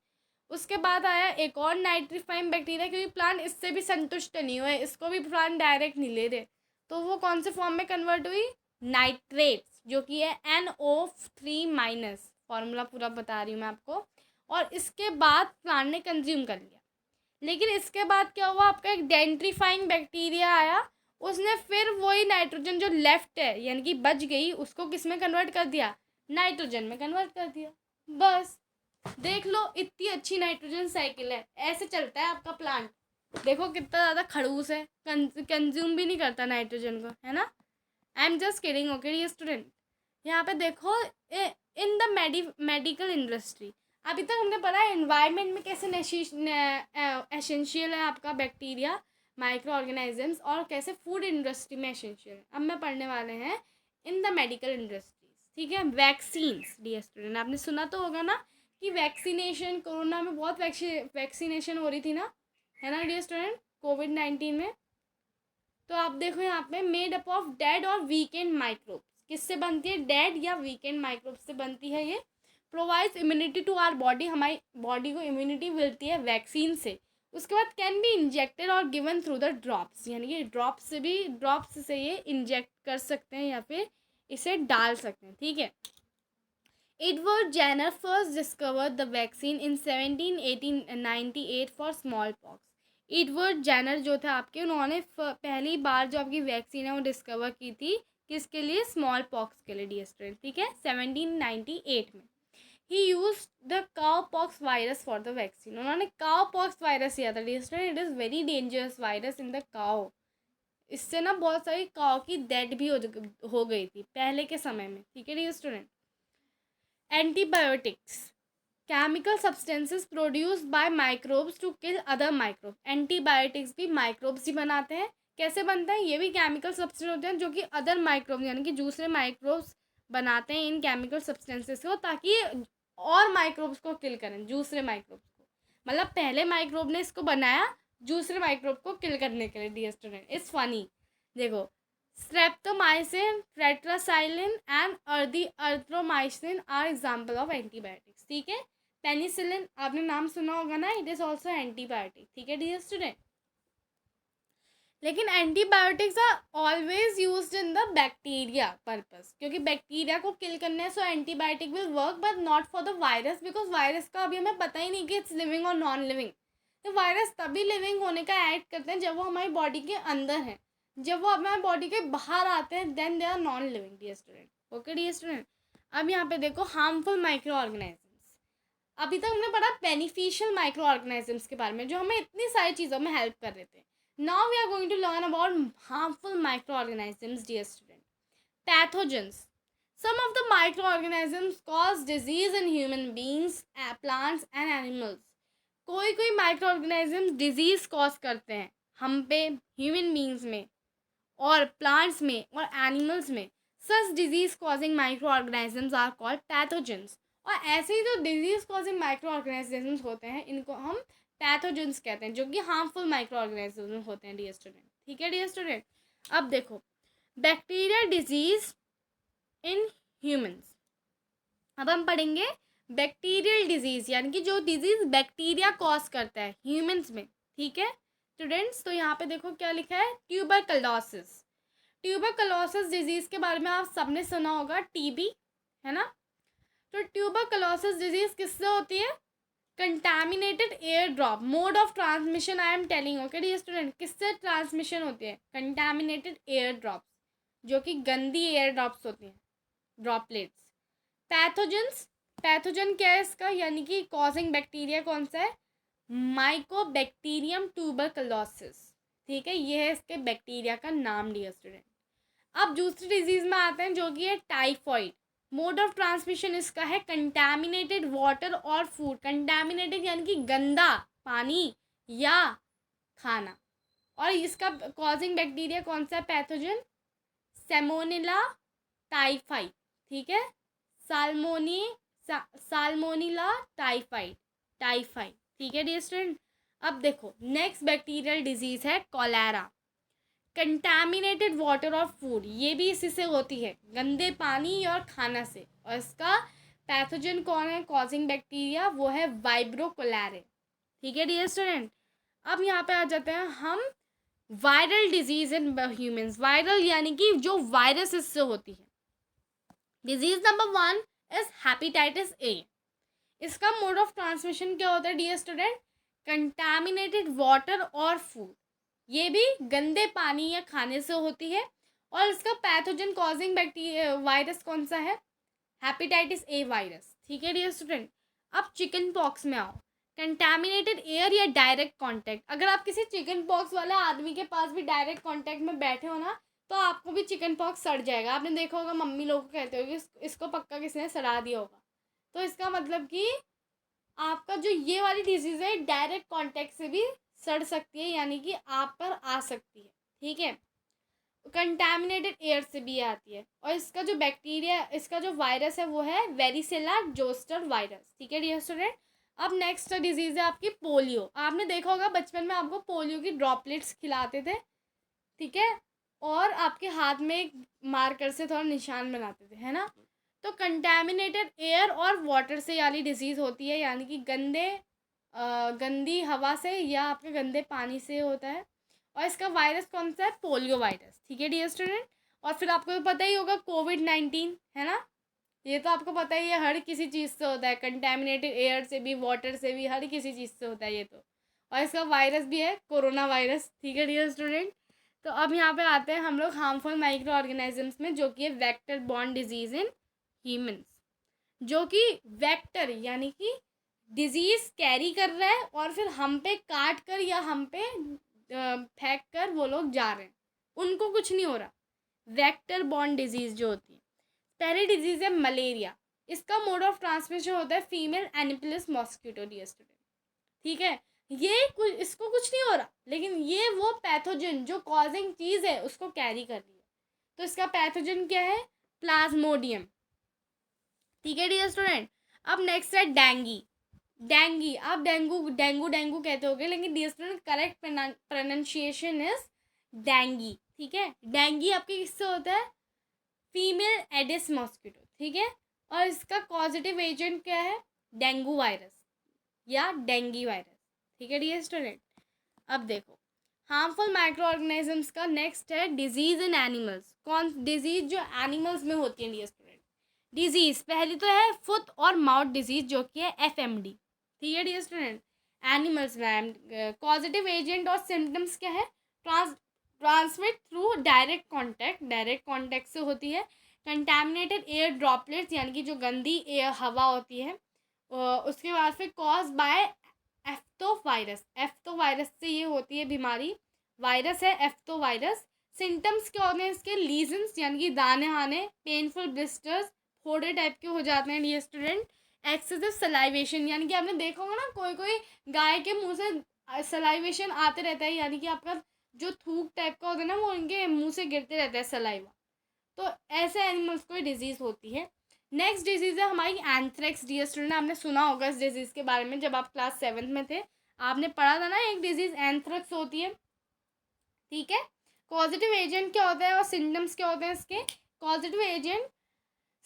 उसके बाद आया एक और नाइट्रीफाइंग बैक्टीरिया, क्योंकि प्लांट इससे भी संतुष्ट नहीं हुए, इसको भी प्लांट डायरेक्ट नहीं ले रहे, तो वो कौन से फॉर्म में कन्वर्ट हुई, नाइट्रेट्स, जो कि है NO3-, फॉर्मूला पूरा बता रही हूँ मैं आपको। और इसके बाद प्लांट ने कंज्यूम कर लिया, लेकिन इसके बाद क्या हुआ, आपका एक डेंट्रीफाइंग बैक्टीरिया आया, उसने फिर वही नाइट्रोजन जो लेफ्ट है यानी कि बच गई उसको किस में कन्वर्ट कर दिया, नाइट्रोजन में कन्वर्ट कर दिया। बस देख लो इतनी अच्छी नाइट्रोजन साइकिल है, ऐसे चलता है आपका प्लांट। देखो कितना ज़्यादा खड़ूस है, कंज्यूम भी नहीं करता नाइट्रोजन को, है ना। I am just kidding, okay dear student. यहाँ पे देखो इन द मेडिकल इंडस्ट्री, अभी तक हमने पढ़ा है एनवायरनमेंट में कैसे एसेंशियल है आपका बैक्टीरिया, माइक्रो ऑर्गेनिजम्स, और कैसे फूड इंडस्ट्री में एसेंशियल है। अब मैं पढ़ने वाले हैं इन द मेडिकल इंडस्ट्रीज। ठीक है, वैक्सीन्स डियर स्टूडेंट, आपने सुना तो होगा ना कि वैक्सीनेशन, कोरोना में बहुत वैक्सीनेशन हो रही थी ना, है ना डियर स्टूडेंट, कोविड-19 में। तो आप देखो यहाँ पे मेड अप ऑफ डेड और वीकेंड माइक्रोब्स, किससे बनती है, डेड या वीकेंड माइक्रोब्स से बनती है ये। Provides immunity to our body, हमारी बॉडी को इम्यूनिटी मिलती है वैक्सीन से। उसके बाद can be injected or given through the drops, यानी कि ड्रॉप्स से ये इंजेक्ट कर सकते हैं या फिर इसे डाल सकते हैं, ठीक है। Edward Jenner first discovered the vaccine in 1798 for smallpox. Edward Jenner जो थे आपके, उन्होंने पहली बार जो आपकी वैक्सीन है वो डिस्कवर की थी, किसके लिए, स्मॉल पॉक्स के लिए डियर स्टूडेंट, ठीक है, 1798 में। He use the cow pox virus for the vaccine, उन्होंने काउ पॉक्स वायरस लिया था dear student. It is very dangerous virus in the cow, इससे ना बहुत सारी काउ की डेथ भी हो गई थी पहले के समय में, ठीक है dear student. Antibiotics, chemical substances produced by microbes to kill other microbe. Antibiotics भी माइक्रोब्स ही बनाते हैं। कैसे बनते हैं, ये भी केमिकल सब्सटेंस होते हैं जो कि अदर माइक्रोब्स यानी कि दूसरे माइक्रोब्स बनाते हैं इन केमिकल सब्सटेंसेस को, ताकि और माइक्रोब्स को किल करें, दूसरे माइक्रोब्स को। मतलब पहले माइक्रोब ने इसको बनाया दूसरे माइक्रोब को किल करने के लिए डियर स्टूडेंट। It's funny. देखो, streptomycin, tetracycline and erythromycin are example of antibiotics, ठीक है। पेनिसिलिन आपने नाम सुना होगा ना, इट इज ऑल्सो एंटीबायोटिक, ठीक है डियर स्टूडेंट। लेकिन antibiotics are always used in the bacteria purpose, क्योंकि बैक्टीरिया को किल करने so antibiotic will work, but not for the virus, because virus का अभी हमें पता ही नहीं कि इट्स लिविंग और नॉन लिविंग। तो वायरस तभी लिविंग होने का एक्ट करते हैं जब वो हमारी बॉडी के अंदर है, जब वो हमारे बॉडी के बाहर आते हैं then they are non living dear student, okay dear student. अब यहाँ पे देखो हार्मफुल माइक्रो ऑर्गेनाइजम्स। अभी तक हमने पढ़ा बेनिफिशियल माइक्रो ऑर्गेनाइजम्स के बारे में जो हमें इतनी सारी चीज़ों में हेल्प कर रहे थे। Now we are going to learn about harmful microorganisms, dear student. Pathogens. Some of the microorganisms cause disease in human beings, plants and animals. कोई माइक्रो ऑर्गेनाइजम डिजीज कॉज करते हैं हम पे, ह्यूमन बींग्स में और प्लांट्स में और एनिमल्स में। Such disease causing micro organisms are called pathogens. और ऐसे ही जो डिजीज कॉजिंग माइक्रो ऑर्गेनाइजम्स होते हैं इनको हम पैथोजेंस कहते हैं, जो कि हार्मफुल माइक्रो ऑर्गेनाइजम्स होते हैं डियर स्टूडेंट, ठीक है डियर स्टूडेंट। अब देखो बैक्टीरियल डिजीज इन ह्यूमंस। अब हम पढ़ेंगे बैक्टीरियल डिजीज, यानी कि जो डिजीज बैक्टीरिया कॉज करता है ह्यूमंस में, ठीक है स्टूडेंट्स। तो यहाँ पे देखो क्या लिखा है, ट्यूबरकलोसिस। ट्यूबरकलोसिस डिजीज के बारे में आप सबने सुना होगा, टीबी, है ना। तो ट्यूबरकलोसिस डिजीज किससे होती है, contaminated air drop. Mode of transmission I am telling, okay dear student, किससे ट्रांसमिशन होती है, कंटामिनेटेड एयर ड्रॉप्स, जो कि गंदी एयर ड्रॉप्स होती हैं, ड्रॉपलेट्स। पैथोजेंस, पैथोजन क्या है इसका, यानी कि कॉजिंग बैक्टीरिया कौन सा है, माइकोबैक्टीरियम ट्यूबरकलोसिस, ठीक है, ये है इसके बैक्टीरिया का नाम डियर स्टूडेंट। अब दूसरी डिजीज में आते हैं जो कि है टाइफॉइड। मोड ऑफ ट्रांसमिशन इसका है कंटामिनेटेड वाटर और फूड। कंटामिनेटेड यानी कि गंदा पानी या खाना, और इसका कॉजिंग बैक्टीरिया कौन सा है, पैथोजन, सैमोनेला टाइफाई, ठीक है, साल्मोनेला टाइफाई, ठीक है डियर स्टूडेंट। अब देखो नेक्स्ट बैक्टीरियल डिजीज है कॉलेरा। कंटामिनेटेड वाटर और फूड, ये भी इसी से होती है, गंदे पानी और खाना से, और इसका पैथोजन कौन है, कॉजिंग बैक्टीरिया, वो है वाइब्रो कोलेरे, ठीक है डियर स्टूडेंट। अब यहाँ पे आ जाते हैं हम viral disease in humans. Viral यानी कि जो वायरस इससे होती है। Disease number 1 is hepatitis A. इसका मोड ऑफ ट्रांसमिशन क्या होता है डियर स्टूडेंट, कंटामिनेटेड वाटर और फूड, ये भी गंदे पानी या खाने से होती है, और इसका पैथोजन कॉजिंग बैक्टीरिया वायरस कौन सा है, हेपेटाइटिस ए वायरस, ठीक है डियर स्टूडेंट। अब चिकन पॉक्स में आओ, कंटामिनेटेड एयर या डायरेक्ट कांटेक्ट। अगर आप किसी चिकन पॉक्स वाले आदमी के पास भी डायरेक्ट कांटेक्ट में बैठे हो ना, तो आपको भी चिकन पॉक्स सड़ जाएगा। आपने देखा होगा, मम्मी लोग कहते होगे इसको पक्का किसी ने सड़ा दिया होगा। तो इसका मतलब कि आपका जो ये वाली डिजीज़ है डायरेक्ट कांटेक्ट से भी सड़ सकती है, यानी कि आप पर आ सकती है, ठीक है। कंटैमिनेटेड एयर से भी आती है। और इसका जो बैक्टीरिया, इसका जो वायरस है वो है वेरिसेला जोस्टर वायरस। ठीक है डियर स्टूडेंट। अब नेक्स्ट डिजीज़ है आपकी पोलियो। आपने देखा होगा बचपन में आपको पोलियो की ड्रॉपलेट्स खिलाते थे, ठीक है, और आपके हाथ में एक मार्कर से थोड़ा निशान बनाते थे, है ना। तो कंटैमिनेटेड एयर और वाटर से यानी डिजीज़ होती है, यानी कि गंदी हवा से या आपके गंदे पानी से होता है। और इसका वायरस कौन सा है? Polio virus. ठीक है डियर स्टूडेंट। और फिर आपको तो पता ही होगा कोविड-19, है ना। ये तो आपको पता ही है, हर किसी चीज़ से होता है, कंटैमिनेटेड एयर से भी, वाटर से भी, हर किसी चीज़ से होता है ये तो। और इसका वायरस भी है कोरोना वायरस। ठीक है डियर स्टूडेंट। तो अब यहाँ पे आते हैं हम लोग हार्मफुल माइक्रो ऑर्गेनिजम्स में, जो कि है vector borne disease in humans, जो कि वेक्टर यानी कि डिजीज कैरी कर रहा है और फिर हम पे काट कर या हम पे फेंक कर वो लोग जा रहे हैं, उनको कुछ नहीं हो रहा। वेक्टर बॉर्न डिजीज जो होती है, पहली डिजीज है मलेरिया। इसका मोड ऑफ ट्रांसमिशन होता है फीमेल एनिपलस मॉस्किटो डियर स्टूडेंट। ठीक है, ये कुछ, इसको कुछ नहीं हो रहा, लेकिन ये वो पैथोजन जो कॉजिंग चीज़ है उसको कैरी कर रही है। तो इसका पैथोजन क्या है? प्लाज्मोडियम। ठीक है डियर स्टूडेंट। अब नेक्स्ट है डेंगी। डेंगी, आप डेंगू डेंगू डेंगू कहते होगे, लेकिन dear student correct pronunciation is dengue. ठीक है, डेंगी आपके किससे होता है? Female aedes mosquito. ठीक है, और इसका पॉजिटिव एजेंट क्या है? डेंगू वायरस या डेंगी वायरस। ठीक है डियर स्टूडेंट। अब देखो हार्मफुल माइक्रो ऑर्गेनिजम्स का नेक्स्ट है डिजीज इन एनिमल्स। कौन डिजीज जो एनिमल्स में होती है डियर स्टूडेंट? डिजीज पहली तो है फुट और माउथ डिजीज, जो कि है FMD। ठीक है डियर स्टूडेंट। एनिमल्स में पॉजिटिव एजेंट और सिम्टम्स क्या है? ट्रांसमिट थ्रू डायरेक्ट कॉन्टैक्ट से होती है। कंटैमिनेटेड एयर ड्रॉपलेट्स यानी कि जो गंदी एयर हवा होती है, उसके बाद फिर कॉज बाय एफ्तो वायरस से ये होती है बीमारी। वायरस है एफ्तो वायरस। सिम्टम्स क्या होते हैं इसके? लीजन्स यानी कि दाने आने, पेनफुल ब्लिस्टर्स, फोड़े टाइप के हो जाते हैं डियर स्टूडेंट। एक्सेसिव सलाइवेशन यानी कि आपने देखा होगा ना, कोई कोई गाय के मुंह से सलाइवेशन आते रहता है, यानी कि आपका जो थूक टाइप का होता है ना, वो उनके मुंह से गिरते रहता है सलाइवा। तो ऐसे एनिमल्स को डिजीज़ होती है। नेक्स्ट डिजीज़ है हमारी एंथ्रेक्स डियर स्टूडेंट। आपने सुना होगा इस डिजीज़ के बारे में, जब आप क्लास 7 में थे आपने पढ़ा था ना, एक डिजीज़ एंथ्रेक्स होती है। ठीक है, पॉजिटिव एजेंट क्या होता है और सिम्टम्स क्या होते हैं इसके? पॉजिटिव एजेंट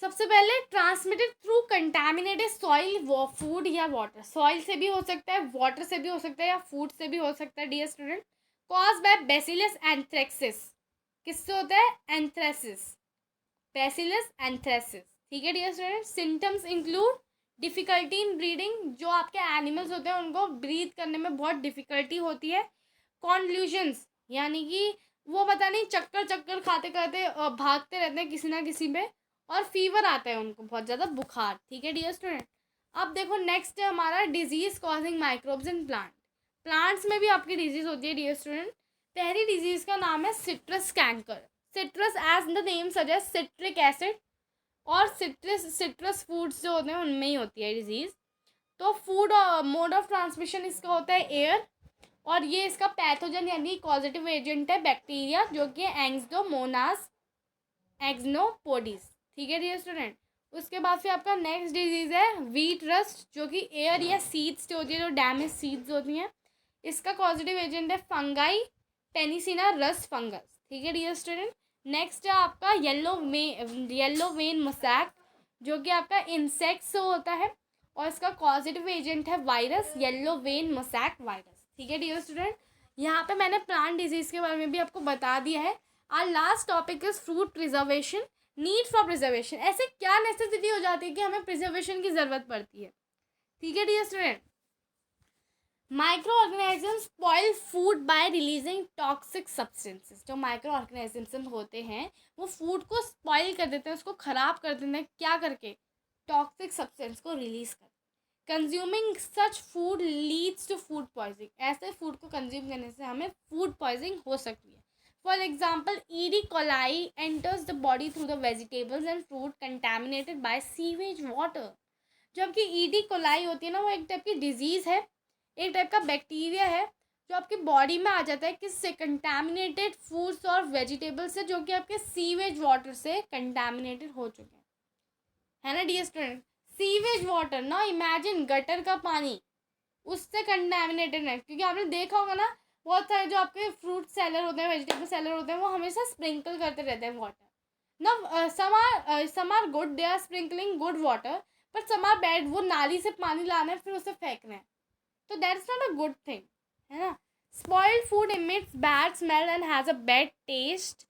सबसे पहले transmitted through contaminated soil, food या वाटर। सॉइल से भी हो सकता है, वाटर से भी हो सकता है, या फूड से भी हो सकता है dear student. Cause by bacillus anthracis. किससे होता है? Anthracis, bacillus anthracis. ठीक है dear student. Symptoms include difficulty in breathing, जो आपके एनिमल्स होते हैं उनको ब्रीथ करने में बहुत डिफ़िकल्टी होती है। कॉन्फ्यूजन्स यानी कि वो पता नहीं चक्कर चक्कर खाते खाते भागते रहते हैं किसी ना किसी पे, और फीवर आता है उनको, बहुत ज़्यादा बुखार। ठीक है डियर स्टूडेंट। अब देखो नेक्स्ट है हमारा disease causing microbes in plant. Plants में भी आपकी डिजीज़ होती है डियर स्टूडेंट। पहली डिजीज़ का नाम है citrus canker. Citrus as the name suggest citric acid, और सिट्रस फूड्स जो होते हैं उनमें ही होती है डिजीज़। तो फूड मोड ऑफ ट्रांसमिशन इसका होता है एयर, और ये इसका पैथोजन यानी पॉजिटिव एजेंट है बैक्टीरिया, जो कि एंग्जोमोनास एक्सनोपोडीज। ठीक है डियर स्टूडेंट। उसके बाद फिर आपका नेक्स्ट डिजीज़ है व्हीट रस्ट, जो कि एयर या सीड्स से होती है, जो डैमेज सीड्स होती हैं। इसका पॉजिटिव एजेंट है फंगाई पेनिसिना रस्ट फंगस। ठीक है डियर स्टूडेंट। नेक्स्ट है आपका येलो वेन मोसैक, जो कि आपका इंसेक्ट से होता है, और इसका पॉजिटिव एजेंट है virus yellow vein mosaic virus. ठीक है डियर स्टूडेंट। यहाँ पे मैंने प्लांट डिजीज़ के बारे में भी आपको बता दिया है। Our last topic is fruit preservation, need for preservation. ऐसे क्या नेसेसिटी हो जाती है कि हमें प्रिजर्वेशन की ज़रूरत पड़ती है? ठीक है dear student. Micro organisms spoil food by releasing toxic substances. जो माइक्रो ऑर्गेनिजम्स होते हैं वो फूड को स्पॉइल कर देते हैं, उसको ख़राब कर देते हैं, क्या करके? टॉक्सिक सब्सटेंस को रिलीज कर। Consuming such food leads to food poisoning. ऐसे फूड को कंज्यूम करने से हमें फूड पॉइजनिंग हो सकती है। For example E coli enters the body through the vegetables and fruit contaminated by sewage water. जबकि ईडी कोलाई होती है ना, वो एक टाइप की डिजीज़ है, एक टाइप का बैक्टीरिया है, जो आपकी बॉडी में आ जाता है किससे, कंटैमिनेटेड फूड्स और वेजिटेबल्स से, जो कि आपके सीवेज वाटर से कंटैमिनेटेड हो चुके हैं, है ना डियर स्टूडेंट। सीवेज वाटर ना, इमेजिन गटर का पानी उससे कंटैमिनेटेड है, क्योंकि आपने देखा होगा ना बहुत सारे जो आपके फ्रूट सेलर होते हैं, वेजिटेबल सेलर होते हैं, वो हमेशा स्प्रिंकल करते रहते हैं वाटर ना। Some are good, they are sprinkling good water, but some are bad, वो नाली से पानी लाना है फिर उसे फेंकना है, तो that is not a good thing, है ना। Spoiled food emits bad smell and has a bad taste.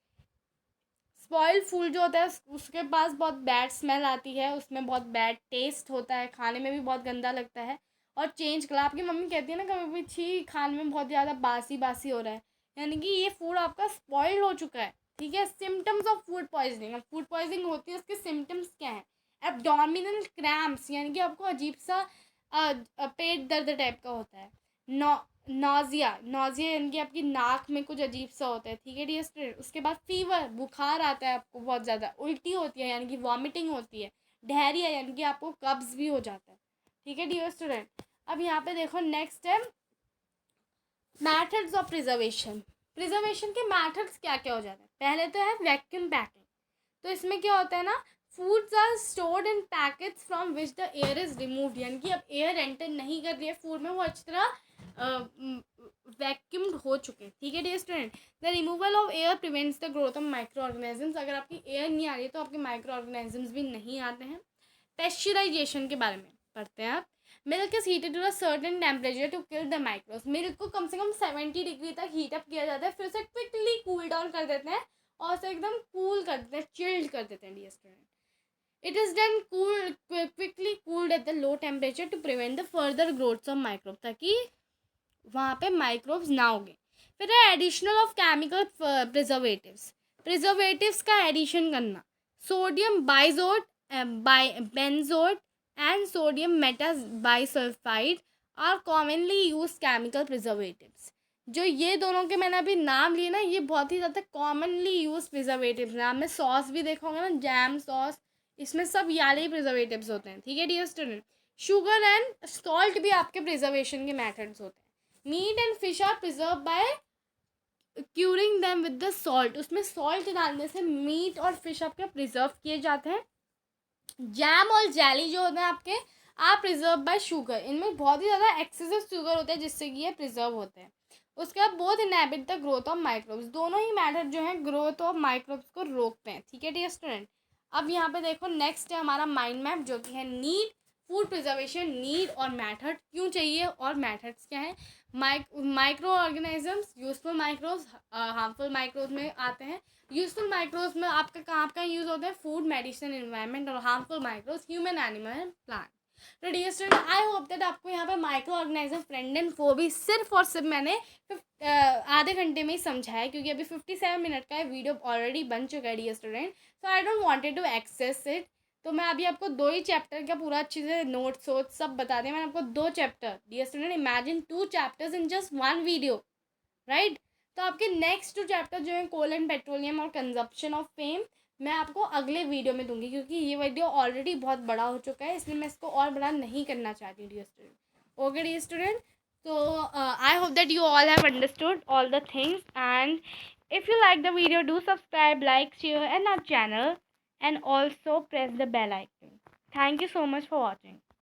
Spoiled food जो होता है उसके पास बहुत बैड स्मेल आती है, उसमें बहुत बैड टेस्ट होता है, खाने में भी बहुत गंदा लगता है। और चेंज कलर, आपकी मम्मी कहती है ना कभी भी, छी खाने में बहुत ज़्यादा बासी बासी हो रहा है, यानी कि ये फूड आपका स्पॉइल्ड हो चुका है, ठीक है। सिम्टम्स ऑफ फूड पॉइजनिंग, अब फूड पॉइजनिंग होती है उसके सिम्टम्स क्या हैं। एब्डोमिनल क्रैम्प्स, यानी कि आपको अजीब सा पेट दर्द टाइप का होता है। नौजिया, नौजिया यानी कि आपकी नाक में कुछ अजीब सा होता है, ठीक है डियर स्टूडेंट। उसके बाद फीवर, बुखार आता है आपको बहुत ज़्यादा, उल्टी होती है यानी कि वॉमिटिंग होती है, डायरिया यानी कि आपको कब्ज भी हो जाता है, ठीक है डियर स्टूडेंट। अब यहाँ पे देखो नेक्स्ट है मैथड्स ऑफ प्रिजर्वेशन। प्रिजर्वेशन के मैथड्स क्या क्या हो जाते हैं। पहले तो है वैक्यूम पैकिंग, तो इसमें क्या होता है ना, foods are stored in packets from which the air is removed, यानी कि अब एयर एंटर नहीं कर रही है फूड में, वो अच्छी तरह वैक्यूम्ड हो चुके हैं, ठीक है dear student. The removal of air prevents the growth of micro organisms, अगर आपकी एयर नहीं आ रही है तो आपके माइक्रो ऑर्गेनिजम्स भी नहीं आते हैं। पेस्चराइजेशन के बारे में पढ़ते हैं आप। Milk is heated to a certain temperature to kill the micros, milk को कम से कम 70 डिग्री तक हीटअप किया जाता है, फिर उसे क्विकली कूल डाउन कर देते हैं और उसे एकदम कूल कर देते हैं, चिल्ड कर देते हैं dear student. It is then quickly cooled at the low temperature to prevent the further growths of microbe, ताकि वहाँ पे माइक्रोब्स ना होंगे। फिर है additional of chemical preservatives, preservatives का एडिशन करना। Sodium benzoate, benzoate and sodium meta bisulphide are commonly use chemical preservatives. जो ये दोनों के मैंने अभी नाम लिए ना, ये बहुत ही ज़्यादा कॉमनली यूज प्रिजर्वेटिव्स हैं। आपने सॉस भी देखा होगा ना, जैम सॉस, इसमें सब याले ही प्रिजर्वेटिव्स होते हैं, ठीक है dear student. Sugar and salt भी आपके प्रिजर्वेशन के मेथड्स होते हैं। Meat and fish are preserve by curing them with the salt, उसमें सॉल्ट डालने से मीट और फिश आपके प्रिजर्व किए जाते हैं। जैम और जेली जो होते हैं आपके आर प्रिजर्व बाय शुगर, इनमें बहुत ही ज़्यादा एक्सेसिव शुगर होता है जिससे कि ये प्रिजर्व होते हैं। उसके बाद both inhibit the growth of microbes, दोनों ही मेथड जो है ग्रोथ ऑफ माइक्रोब्स को रोकते हैं, ठीक है डियर स्टूडेंट। अब यहाँ पे देखो नेक्स्ट है हमारा माइंड मैप, जो कि है नीड, फूड प्रिजर्वेशन नीड और मेथड क्यों चाहिए और मेथड्स क्या है। Micro organisms, useful microbes, harmful microbes में आते हैं। यूजफुल माइक्रोब्स में आपका कहाँ यूज़ होता है, फूड, मेडिसिन, एनवायरनमेंट, और harmful microbes human, animal, plant. तो dear student, I hope that आपको यहाँ पे micro organism friend and foe भी सिर्फ और सिर्फ मैंने आधे घंटे में ही समझाया, क्योंकि अभी 57 मिनट का वीडियो ऑलरेडी बन चुका है dear student, so I don't wanted to access it. तो मैं अभी आपको 2 ही चैप्टर का पूरा अच्छे से नोट्स वोट्स सब बता दें। मैंने आपको 2 chapter, dear student imagine 2 chapters in just 1 video, right. तो आपके नेक्स्ट 2 चैप्टर जो है कोल एंड पेट्रोलियम और कंजप्शन ऑफ फेम, मैं आपको अगले वीडियो में दूंगी, क्योंकि ये वीडियो ऑलरेडी बहुत बड़ा हो चुका है, इसलिए मैं इसको और बड़ा नहीं करना चाहती हूँ dear student. Okay dear student, so I hope that you all have understood all the things, and if you like the video, do subscribe, like, share and our channel, and also press the bell icon. Thank you so much for watching.